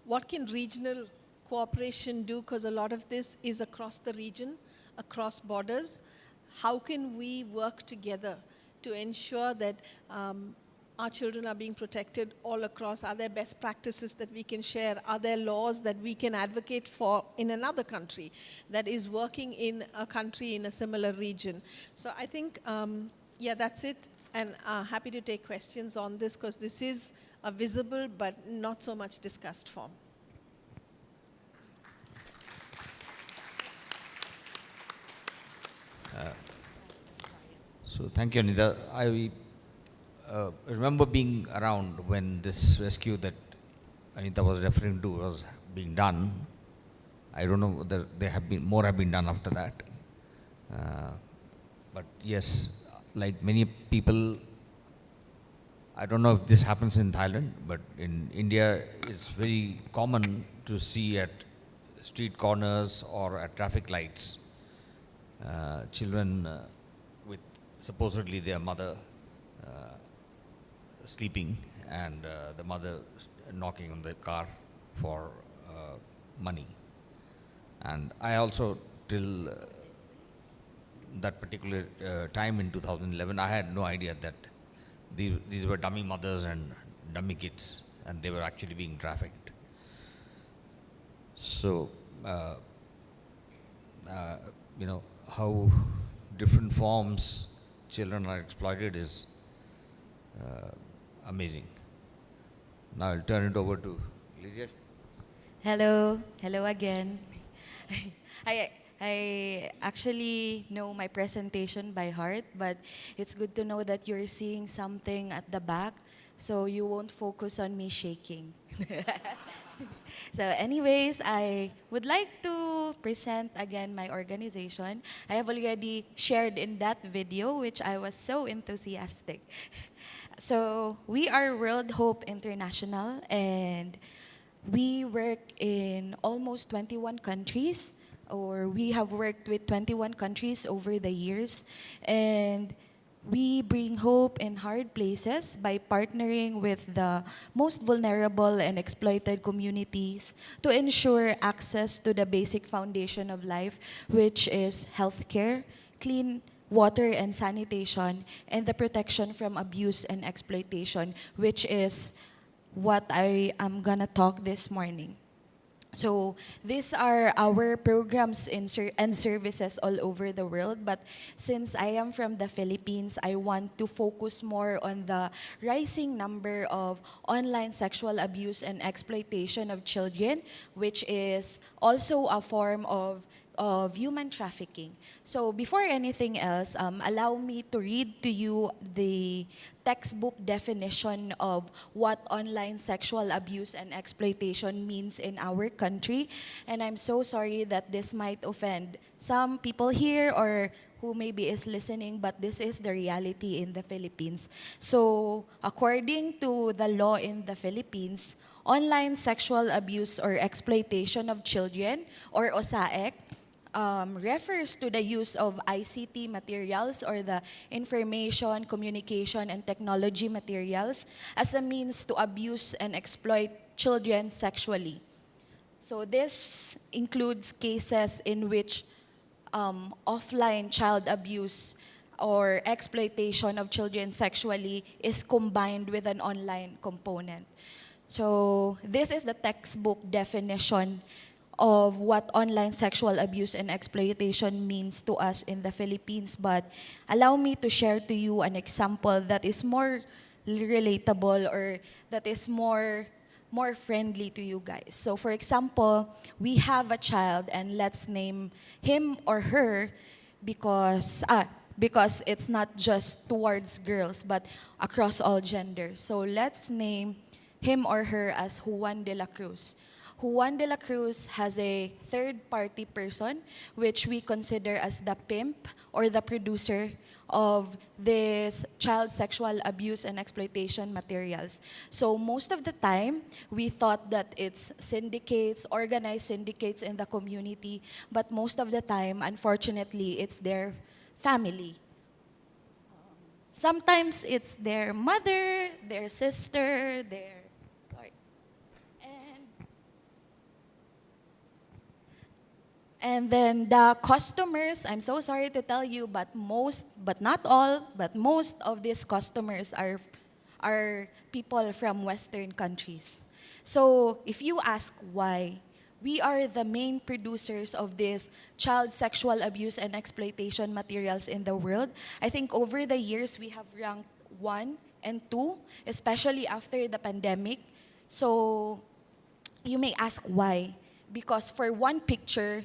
what can regional cooperation do? Because a lot of this is across the region, across borders. How can we work together to ensure that our children are being protected all across? Are there best practices that we can share? Are there laws that we can advocate for in another country that is working in a country in a similar region? So I think, yeah, that's it. And happy to take questions on this, because this is a visible but not so much discussed form. So thank you, Anita. I remember being around when this rescue that Anita was referring to was being done. I don't know whether more have been done after that. But yes, like many people, I don't know if this happens in Thailand, but in India, it's very common to see at street corners or at traffic lights, children with supposedly their mother sleeping, and the mother knocking on the car for money. And I also, till that particular time in 2011, I had no idea that these were dummy mothers and dummy kids, and they were actually being trafficked. So, you know, how different forms children are exploited is amazing. Now I'll turn it over to Glaiza. Hello again. I actually know my presentation by heart, but it's good to know that you're seeing something at the back, so you won't focus on me shaking. So anyways, I would like to present again my organization. I have already shared in that video, which I was so enthusiastic. So we are World Hope International, and we work in almost 21 countries, or we have worked with 21 countries over the years. And we bring hope in hard places by partnering with the most vulnerable and exploited communities to ensure access to the basic foundation of life, which is healthcare, clean water and sanitation, and the protection from abuse and exploitation, which is what I am gonna talk this morning. So these are our programs and services all over the world. But since I am from the Philippines, I want to focus more on the rising number of online sexual abuse and exploitation of children, which is also a form of human trafficking. So before anything else, allow me to read to you the textbook definition of what online sexual abuse and exploitation means in our country. And I'm so sorry that this might offend some people here or who maybe is listening, but this is the reality in the Philippines. So according to the law in the Philippines, online sexual abuse or exploitation of children, or OSAEC, refers to the use of ICT materials or the information, communication, and technology materials as a means to abuse and exploit children sexually. So this includes cases in which offline child abuse or exploitation of children sexually is combined with an online component. So this is the textbook definition of what online sexual abuse and exploitation means to us in the Philippines. But allow me to share to you an example that is more relatable or that is more friendly to you guys. So for example, we have a child and let's name him or her because it's not just towards girls but across all genders. So let's name him or her as Juan de la Cruz. Juan de la Cruz has a third-party person, which we consider as the pimp or the producer of this child sexual abuse and exploitation materials. So most of the time, we thought that it's syndicates, organized syndicates in the community, but most of the time, unfortunately, it's their family. Sometimes it's their mother, their sister, and then the customers, I'm so sorry to tell you, but not all, but most of these customers are people from Western countries. So if you ask why, we are the main producers of this child sexual abuse and exploitation materials in the world. I think over the years, we have ranked 1 and 2, especially after the pandemic. So you may ask why. Because for one picture,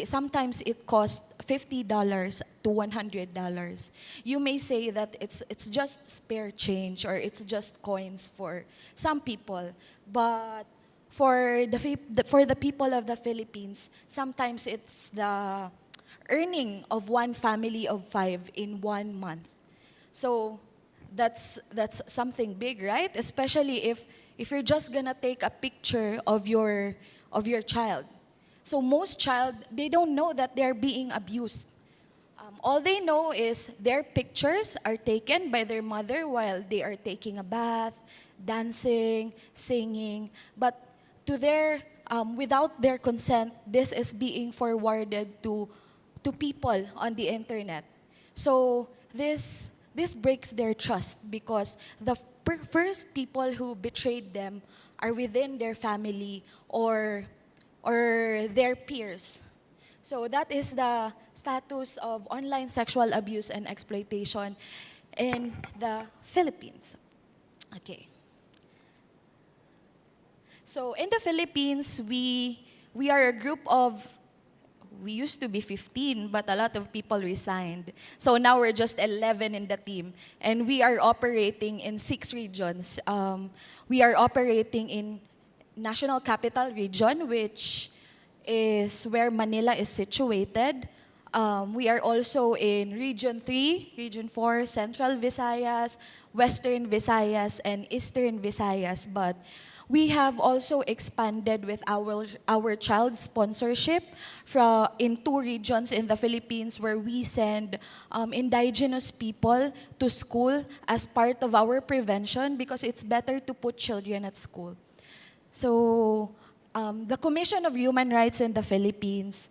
sometimes it costs $50 to $100. You may say that it's just spare change or it's just coins for some people, but for the people of the Philippines, sometimes it's the earning of one family of 5 in 1 month. So that's something big, right? Especially if you're just gonna take a picture of your child. So most child, they don't know that they're being abused. All they know is their pictures are taken by their mother while they are taking a bath, dancing, singing. But without their consent, this is being forwarded to people on the internet. So this breaks their trust because the first people who betrayed them are within their family or their peers. So that is the status of online sexual abuse and exploitation in the Philippines. Okay. So in the Philippines, we are a group of, we used to be 15, but a lot of people resigned. So now we're just 11 in the team. And we are operating in 6 regions. We are operating in National Capital Region, which is where Manila is situated. We are also in Region 3, Region 4, Central Visayas, Western Visayas, and Eastern Visayas. But We have also expanded with our child sponsorship in 2 regions in the Philippines where we send indigenous people to school as part of our prevention because it's better to put children at school. So the Commission of Human Rights in the Philippines,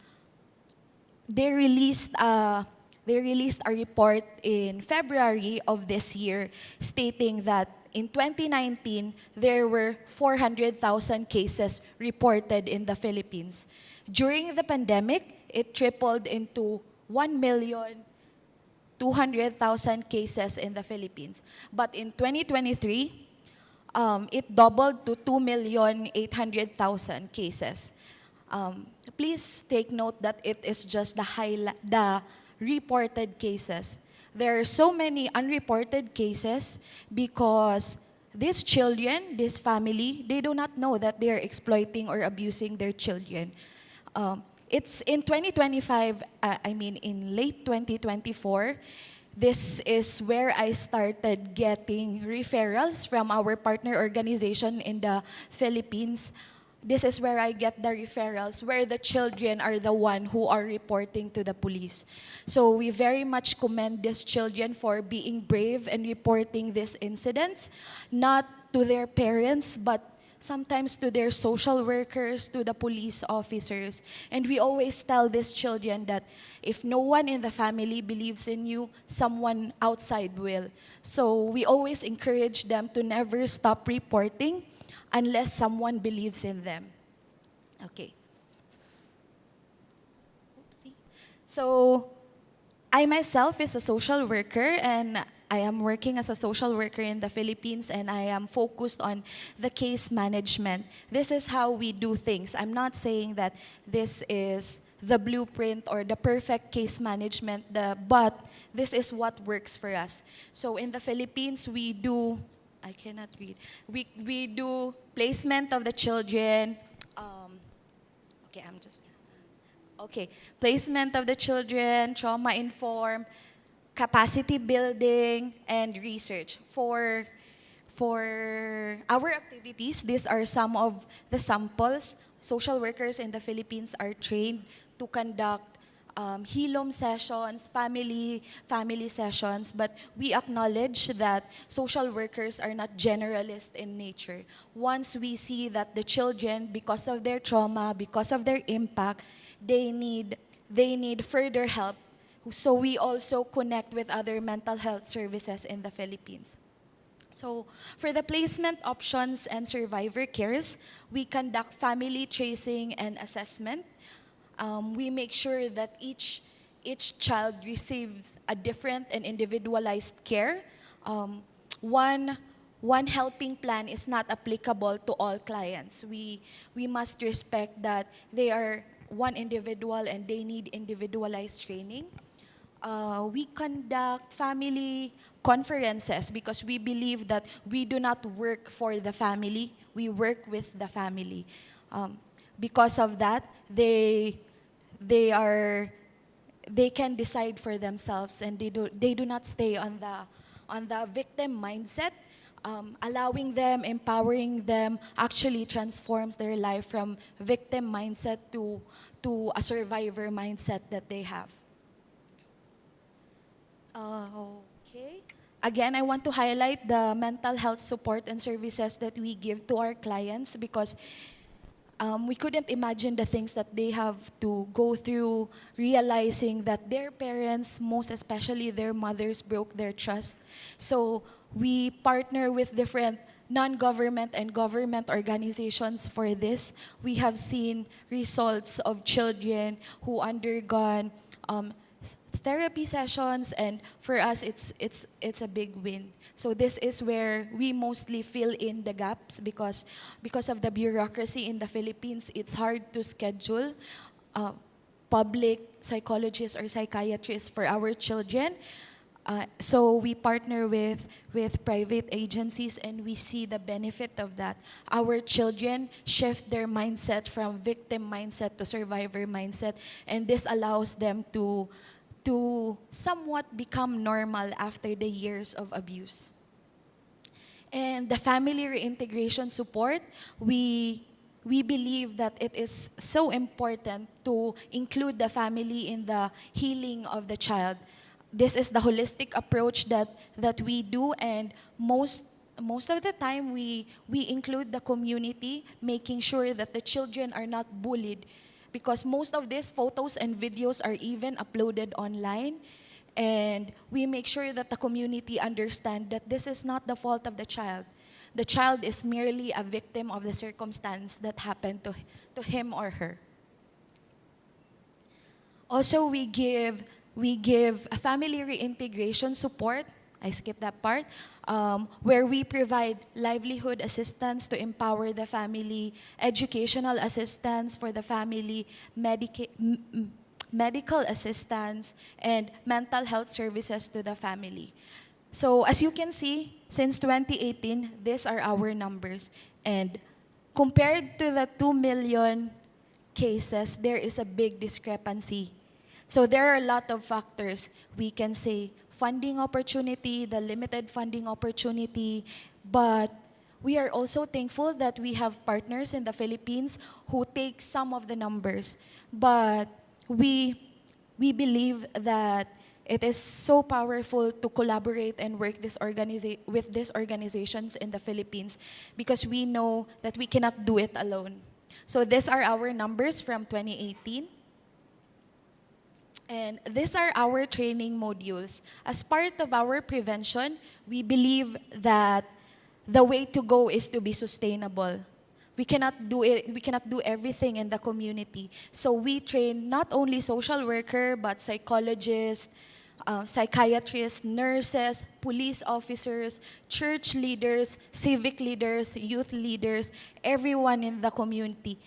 they released a report in February of this year stating that in 2019, there were 400,000 cases reported in the Philippines. During the pandemic, it tripled into 1,200,000 cases in the Philippines. But in 2023, it doubled to 2,800,000 cases. Please take note that it is just the reported cases. There are so many unreported cases because these children, this family, they do not know that they are exploiting or abusing their children. It's in 2025, in late 2024, this is where I started getting referrals from our partner organization in the Philippines. This is where I get the referrals, where the children are the one who are reporting to the police. So we very much commend these children for being brave and reporting these incidents, not to their parents, but sometimes to their social workers, to the police officers. And we always tell these children that if no one in the family believes in you, someone outside will. So we always encourage them to never stop reporting unless someone believes in them. Okay. Oopsie. So I myself is a social worker, and I am working as a social worker in the Philippines, and I am focused on the case management. This is how we do things. I'm not saying that this is the blueprint or the perfect case management, but this is what works for us. So in the Philippines, we do, I cannot read, we do placement of the children, placement of the children, trauma-informed, capacity building, and research. For our activities, these are some of the samples. Social workers in the Philippines are trained to conduct hilom sessions, family sessions, but we acknowledge that social workers are not generalist in nature. Once we see that the children, because of their trauma, because of their impact, they need further help. So we also connect with other mental health services in the Philippines. So for the placement options and survivor cares, we conduct family tracing and assessment. We make sure that each child receives a different and individualized care. One helping plan is not applicable to all clients. We must respect that they are one individual and they need individualized training. We conduct family conferences because we believe that we do not work for the family, we work with the family. Because of that, they can decide for themselves, and they do not stay on the victim mindset. Allowing them, empowering them actually transforms their life from victim mindset to a survivor mindset that they have. Okay. Again, I want to highlight the mental health support and services that we give to our clients because we couldn't imagine the things that they have to go through, realizing that their parents, most especially their mothers, broke their trust. So we partner with different non-government and government organizations for this. We have seen results of children who undergone therapy sessions, and for us, it's a big win. So this is where we mostly fill in the gaps because of the bureaucracy in the Philippines. It's hard to schedule public psychologists or psychiatrists for our children. So we partner with private agencies, and we see the benefit of that. Our children shift their mindset from victim mindset to survivor mindset, and this allows them to somewhat become normal after the years of abuse. And the family reintegration support, we believe that it is so important to include the family in the healing of the child. This is the holistic approach that we do, and most of the time we include the community, making sure that the children are not bullied, because most of these photos and videos are even uploaded online. And we make sure that the community understand that this is not the fault of the child. The child is merely a victim of the circumstance that happened to him or her. Also, we give a family reintegration support. I skipped that part, where we provide livelihood assistance to empower the family, educational assistance for the family, medical assistance, and mental health services to the family. So as you can see, since 2018, these are our numbers. And compared to the 2 million cases, there is a big discrepancy. So there are a lot of factors. We can say funding opportunity, the limited funding opportunity, but we are also thankful that we have partners in the Philippines who take some of the numbers. But we believe that it is so powerful to collaborate and work with these organizations in the Philippines, because we know that we cannot do it alone. So these are our numbers from 2018. And these are our training modules. As part of our prevention, we believe that the way to go is to be sustainable. We cannot do everything in the community. So we train not only social worker, but psychologists, psychiatrists, nurses, police officers, church leaders, civic leaders, youth leaders, everyone in the community.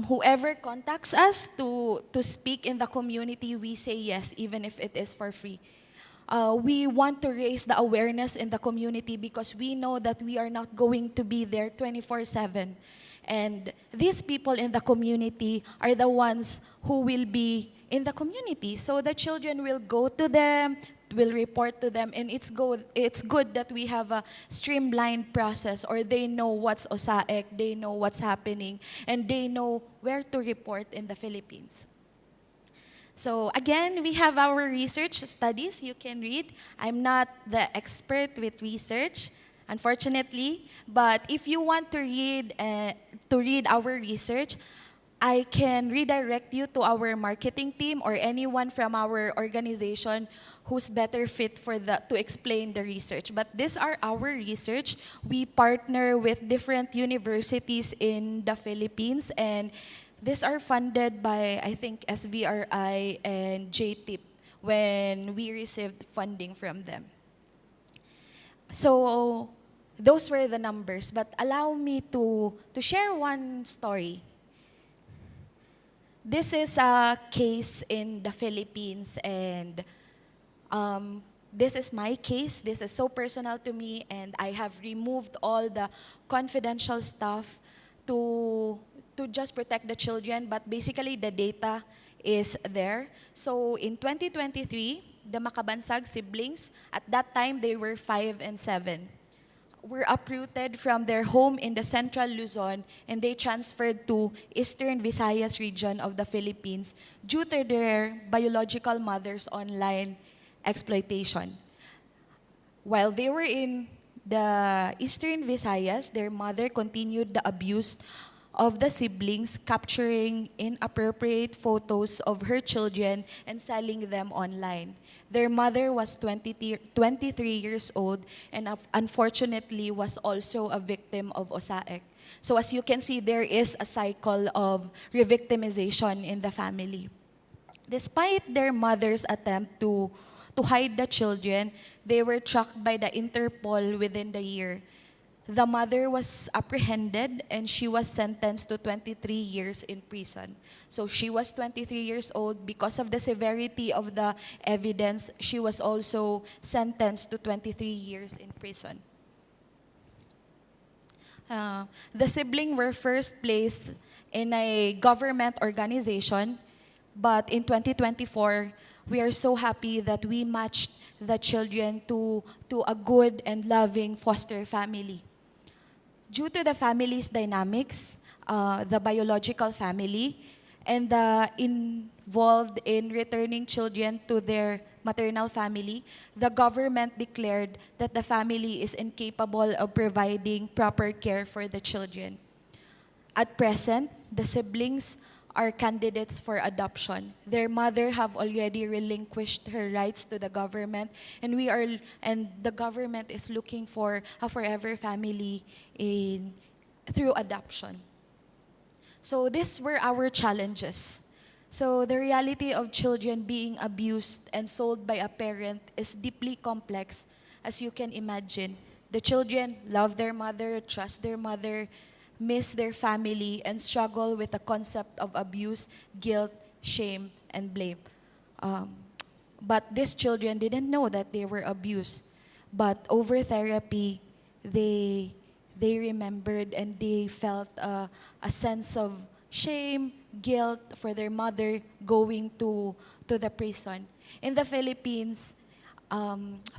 Whoever contacts us to speak in the community, we say yes, even if it is for free. We want to raise the awareness in the community, because we know that we are not going to be there 24/7. And these people in the community are the ones who will be in the community. So the children will go to them, will report to them, and it's good that we have a streamlined process, or they know what's OSAEC, they know what's happening, and they know where to report in the Philippines. So again, we have our research studies you can read. I'm not the expert with research, unfortunately, but if you want to read our research, I can redirect you to our marketing team or anyone from our organization who's better fit to explain the research. But these are our research. We partner with different universities in the Philippines, and these are funded by, I think, SVRI and JTIP when we received funding from them. So those were the numbers, but allow me to share one story. This is a case in the Philippines, and this is my case. This is so personal to me, and I have removed all the confidential stuff to just protect the children, but basically the data is there. So in 2023, the Makabansag siblings, at that time they were 5 and 7, were uprooted from their home in the central Luzon, and they transferred to Eastern Visayas region of the Philippines due to their biological mother's online exploitation. While they were in the Eastern Visayas, their mother continued the abuse of the siblings, capturing inappropriate photos of her children and selling them online. Their mother was 23 years old, and unfortunately was also a victim of OSAEC. So as you can see, there is a cycle of re-victimization in the family. Despite their mother's attempt to hide the children, they were tracked by the Interpol within the year. The mother was apprehended, and she was sentenced to 23 years in prison. So she was 23 years old. Because of the severity of the evidence, she was also sentenced to 23 years in prison. The siblings were first placed in a government organization, but in 2024, we are so happy that we matched the children to a good and loving foster family. Due to the family's dynamics, the biological family, and the involved in returning children to their maternal family, the government declared that the family is incapable of providing proper care for the children. At present, the siblings are candidates for adoption. Their mother have already relinquished her rights to the government, and the government is looking for a forever family through adoption. So these were our challenges. So the reality of children being abused and sold by a parent is deeply complex, as you can imagine. The children love their mother, trust their mother, miss their family, and struggle with the concept of abuse, guilt, shame, and blame. But these children didn't know that they were abused. But over therapy, they remembered and they felt a sense of shame, guilt for their mother going to the prison. In the Philippines,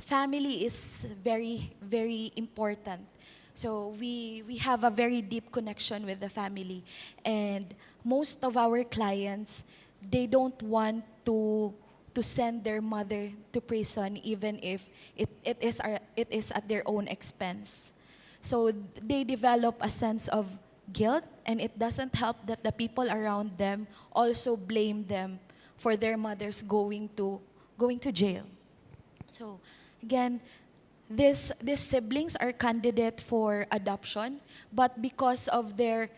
family is very, very important. So we have a very deep connection with the family. And most of our clients, they don't want to send their mother to prison even if it is at their own expense. So they develop a sense of guilt, and it doesn't help that the people around them also blame them for their mothers going to jail. So again, these siblings are candidate for adoption, but because of their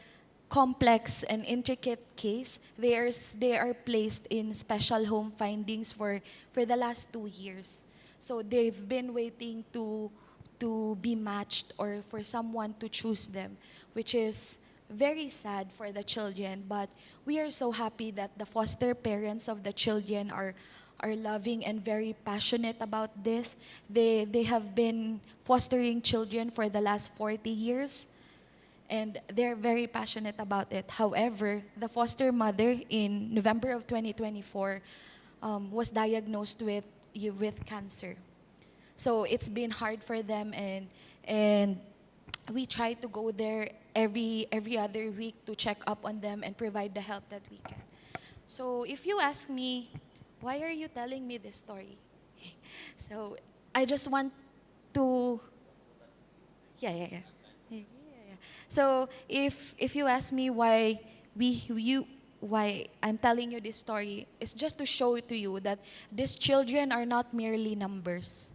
complex and intricate case, they are placed in special home findings for the last 2 years. So they've been waiting to be matched or for someone to choose them, which is very sad for the children. But we are so happy that the foster parents of the children are loving and very passionate about this. They have been fostering children for the last 40 years, and they're very passionate about it. However, the foster mother in November of 2024 was diagnosed with cancer. So it's been hard for them, and we try to go there every other week to check up on them and provide the help that we can. So if you ask me, why are you telling me this story? So I just want to, yeah. So if you ask me why I'm telling you this story, it's just to show to you that these children are not merely numbers.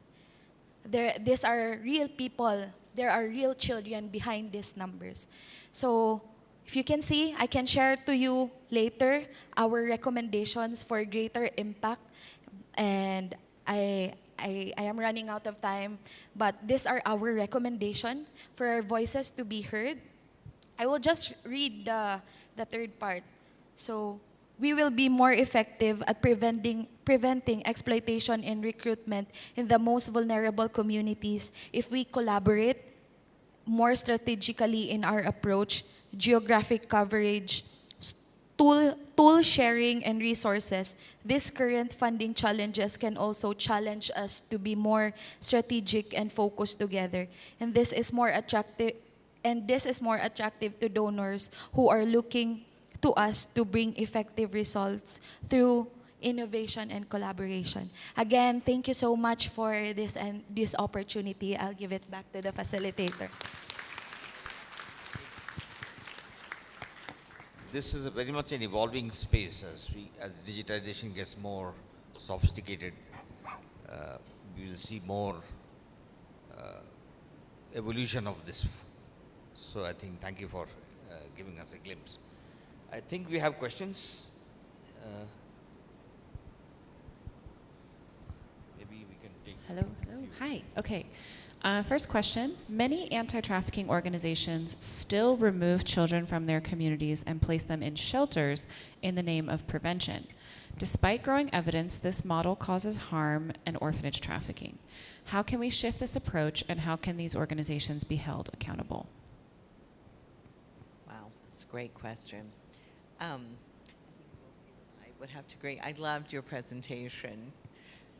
These are real people. There are real children behind these numbers. So if you can see, I can share to you later our recommendations for greater impact. And I am running out of time, but these are our recommendations for our voices to be heard. I will just read the third part. So we will be more effective at preventing exploitation and recruitment in the most vulnerable communities if we collaborate more strategically in our approach, geographic coverage, tool sharing, and resources. These current funding challenges can also challenge us to be more strategic and focused together. And this is more attractive to donors who are looking to us to bring effective results through innovation and collaboration. Again, thank you so much for this opportunity. I'll give it back to the facilitator. This is a very much an evolving space as digitization gets more sophisticated. We will see more evolution of this. So I think thank you for giving us a glimpse. I think we have questions. Maybe we can take. Hello. Hi. Okay. First question. Many anti-trafficking organizations still remove children from their communities and place them in shelters in the name of prevention. Despite growing evidence, this model causes harm and orphanage trafficking. How can we shift this approach, and how can these organizations be held accountable? Wow, that's a great question. I would have to agree. I loved your presentation.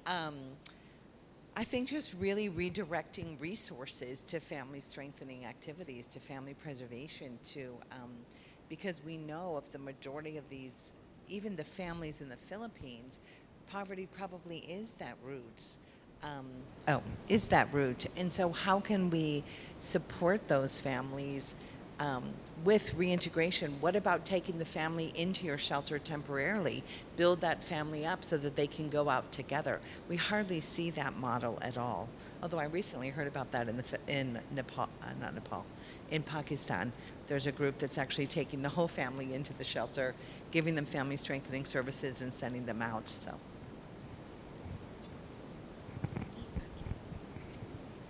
I think just really redirecting resources to family strengthening activities, to family preservation, because we know of the majority of these, even the families in the Philippines, poverty probably is that root. Is that root. And so how can we support those families with reintegration? What about taking the family into your shelter temporarily, build that family up so that they can go out together? We hardly see that model at all. Although I recently heard about that in Nepal, not Nepal, in Pakistan. There's a group that's actually taking the whole family into the shelter, giving them family strengthening services and sending them out. So.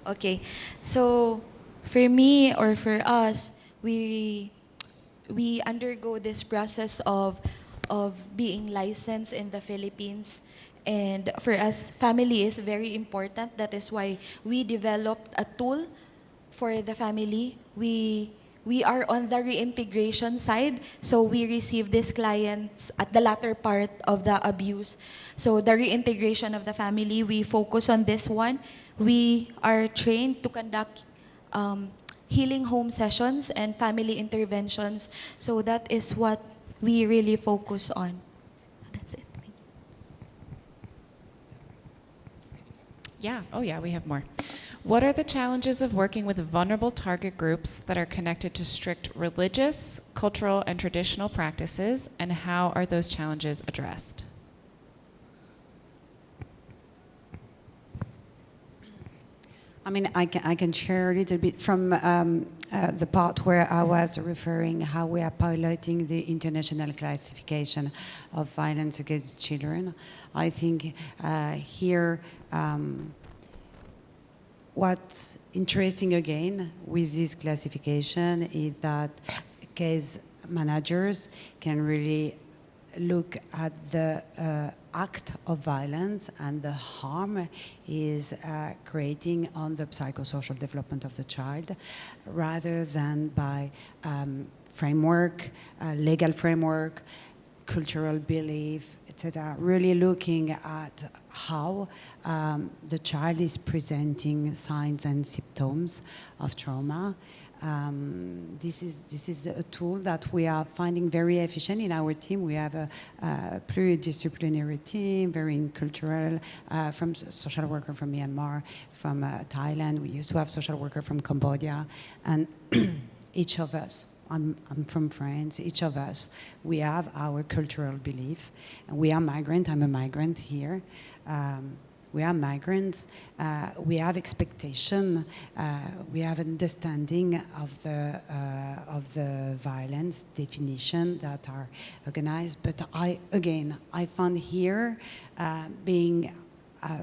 Okay, so for me or for us, we undergo this process of being licensed in the Philippines, and for us, family is very important. That is why we developed a tool for the family. We are on the reintegration side, so we receive these clients at the latter part of the abuse. So the reintegration of the family, we focus on this one. We are trained to conduct healing home sessions and family interventions. So that is what we really focus on. That's it. Thank you. Yeah, oh yeah, we have more. What are the challenges of working with vulnerable target groups that are connected to strict religious, cultural, and traditional practices, and how are those challenges addressed? I mean, I can share a little bit from the part where I was referring how we are piloting the international classification of violence against children. I think here, what's interesting again with this classification is that case managers can really look at the act of violence and the harm is creating on the psychosocial development of the child, rather than by framework, legal framework, cultural belief, etc. Really looking at how the child is presenting signs and symptoms of trauma. This is a tool that we are finding very efficient in our team. We have a pluridisciplinary team, very cultural, from social worker from Myanmar, from Thailand. We used to have social worker from Cambodia, and each of us, I'm from France, each of us, we have our cultural belief. We are migrant, I'm a migrant here. We are migrants, we have expectation, we have understanding of the violence definition that are organized. But I found here being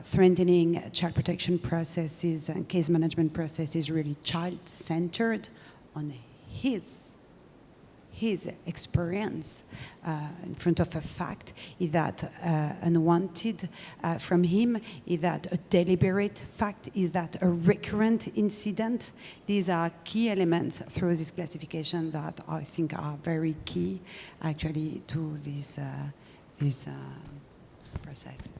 strengthening child protection processes and case management processes really child-centered on his experience in front of a fact, is that unwanted from him, is that a deliberate fact, is that a recurrent incident. These are key elements through this classification that I think are very key actually to these processes.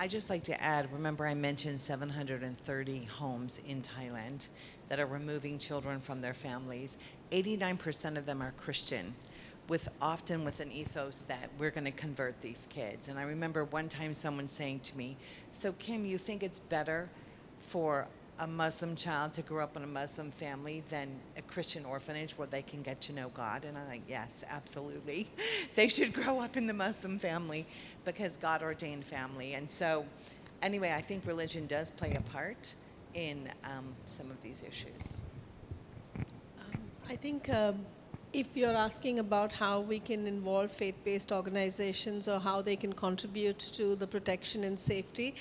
I'd just like to add, remember I mentioned 730 homes in Thailand that are removing children from their families. 89% of them are Christian, often with an ethos that we're going to convert these kids. And I remember one time someone saying to me, so Kim, you think it's better for a Muslim child to grow up in a Muslim family than a Christian orphanage where they can get to know God? And I'm like, yes, absolutely. They should grow up in the Muslim family because God ordained family. And so anyway, I think religion does play a part in some of these issues. I think if you're asking about how we can involve faith-based organizations or how they can contribute to the protection and safety,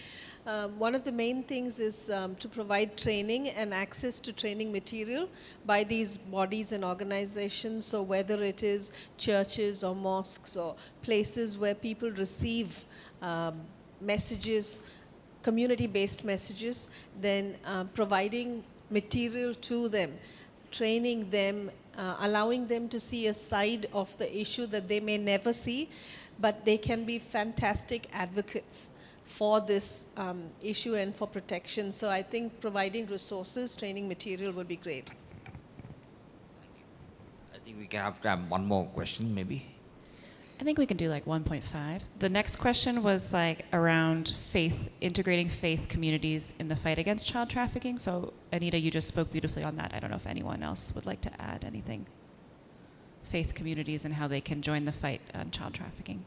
one of the main things is to provide training and access to training material by these bodies and organizations. So whether it is churches or mosques or places where people receive messages, community-based messages, then providing material to them, training them, allowing them to see a side of the issue that they may never see, but they can be fantastic advocates for this issue and for protection. So I think providing resources, training material would be great. I think we can have to have one more question, maybe. I think we can do like 1.5. The next question was like around faith, integrating faith communities in the fight against child trafficking. So Anita, you just spoke beautifully on that. I don't know if anyone else would like to add anything. Faith communities and how they can join the fight on child trafficking.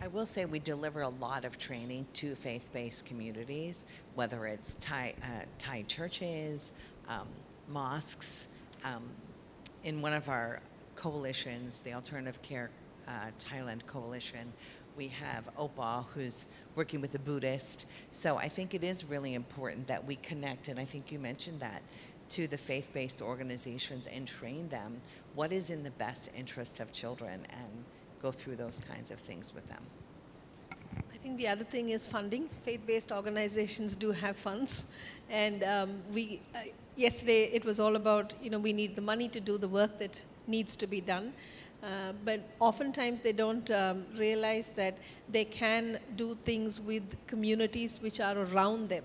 I will say we deliver a lot of training to faith-based communities, whether it's Thai churches, mosques. In one of our coalitions, the Alternative Care Thailand Coalition, we have Opa, who's working with the Buddhist. So I think it is really important that we connect, and I think you mentioned that, to the faith-based organizations and train them what is in the best interest of children and go through those kinds of things with them. I think the other thing is funding. Faith-based organizations do have funds, and yesterday it was all about, we need the money to do the work that needs to be done. But oftentimes they don't realize that they can do things with communities which are around them.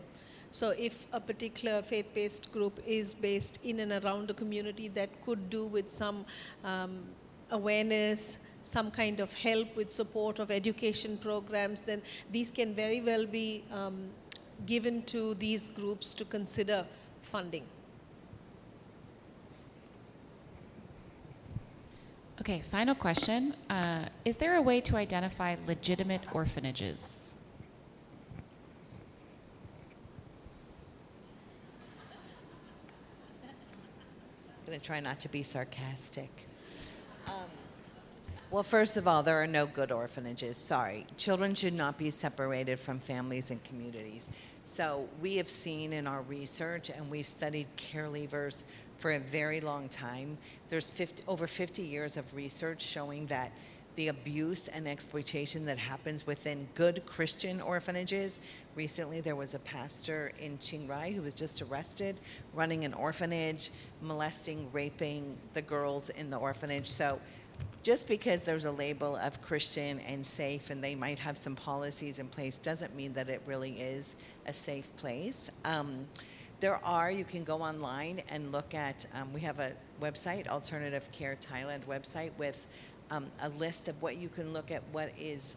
So if a particular faith-based group is based in and around a community that could do with some awareness, some kind of help with support of education programs, then these can very well be given to these groups to consider funding. Okay, final question. Is there a way to identify legitimate orphanages? I'm going to try not to be sarcastic. Well, first of all, there are no good orphanages. Sorry. Children should not be separated from families and communities. So we have seen in our research, and we've studied care leavers for a very long time. There's over 50 years of research showing that the abuse and exploitation that happens within good Christian orphanages. Recently, there was a pastor in Chiang who was just arrested, running an orphanage, molesting, raping the girls in the orphanage. So just because there's a label of Christian and safe and they might have some policies in place doesn't mean that it really is a safe place. You can go online and look at, we have a website, Alternative Care Thailand website, with a list of what you can look at, what is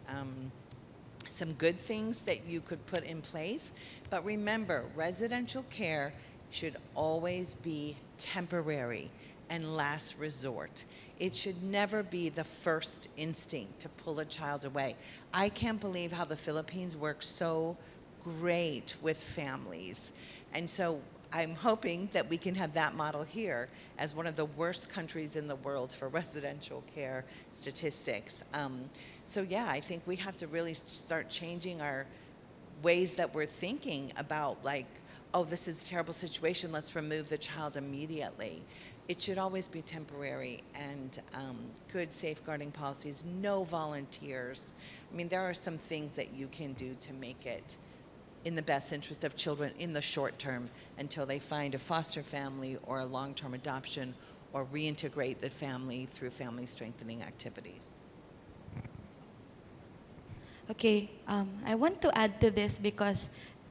some good things that you could put in place. But remember, residential care should always be temporary and last resort. It should never be the first instinct to pull a child away. I can't believe how the Philippines works so great with families. And so I'm hoping that we can have that model here as one of the worst countries in the world for residential care statistics. So yeah, I think we have to really start changing our ways that we're thinking about, like, oh, this is a terrible situation, let's remove the child immediately. It should always be temporary and good safeguarding policies, no volunteers. I mean, there are some things that you can do to make it in the best interest of children in the short term until they find a foster family or a long-term adoption or reintegrate the family through family strengthening activities. Okay, I want to add to this because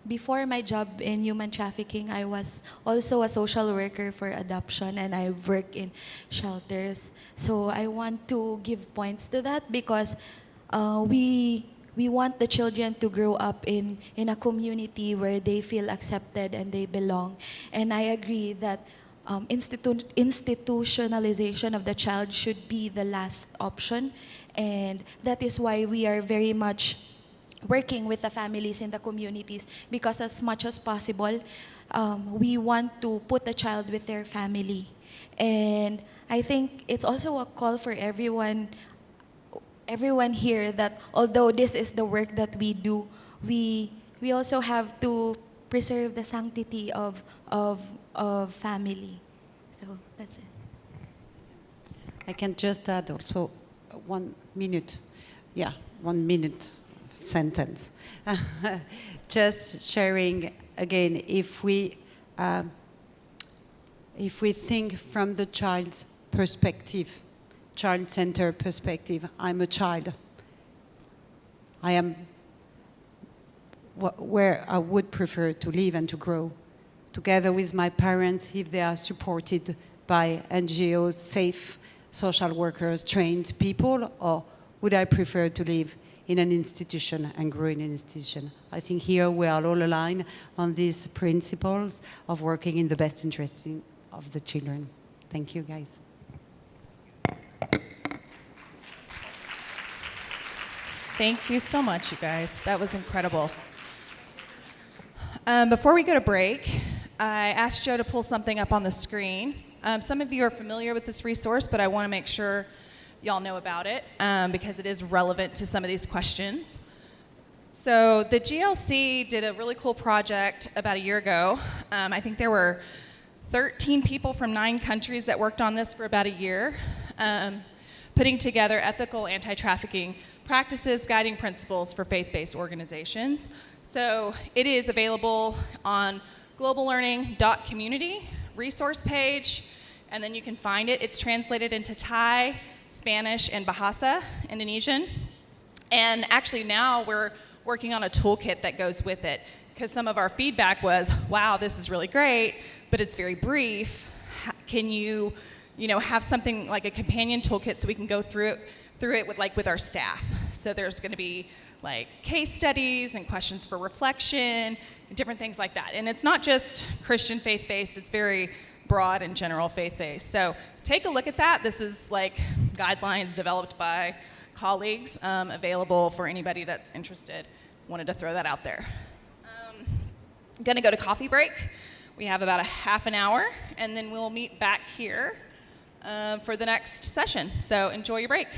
before my job in human trafficking, I was also a social worker for adoption and I work in shelters. So I want to give points to that because we want the children to grow up in a community where they feel accepted and they belong. And I agree that institutionalization of the child should be the last option. And that is why we are very much working with the families in the communities, because as much as possible, we want to put the child with their family. And I think it's also a call for everyone here that although this is the work that we do, we also have to preserve the sanctity of family. So that's it. I can just add also 1 minute. Yeah, 1 minute sentence. Just sharing again, if we if we think from the child's perspective, child-centered perspective, I'm a child. I am where I would prefer to live and to grow, together with my parents if they are supported by NGOs, safe social workers, trained people, or would I prefer to live in an institution and grow in an institution? I think here we are all aligned on these principles of working in the best interest of the children. Thank you, guys. Thank you so much, you guys. That was incredible. Before we go to break, I asked Joe to pull something up on the screen. Some of you are familiar with this resource, but I want to make sure y'all know about it because it is relevant to some of these questions. So the GLC did a really cool project about a year ago. I think there were 13 people from 9 countries that worked on this for about a year, putting together ethical anti-trafficking practices, guiding principles for faith-based organizations. So it is available on globallearning.community resource page, and then you can find it. It's translated into Thai, Spanish, and Bahasa, Indonesian. And actually now we're working on a toolkit that goes with it, because some of our feedback was, wow, this is really great, but it's very brief. Can you have something like a companion toolkit so we can go through it with our staff? So there's going to be like case studies and questions for reflection and different things like that. And it's not just Christian faith-based, it's very broad and general faith-based. So take a look at that. This is like guidelines developed by colleagues, available for anybody that's interested. Wanted to throw that out there. I'm gonna go to coffee break. We have about a half an hour, and then we'll meet back here for the next session. So enjoy your break.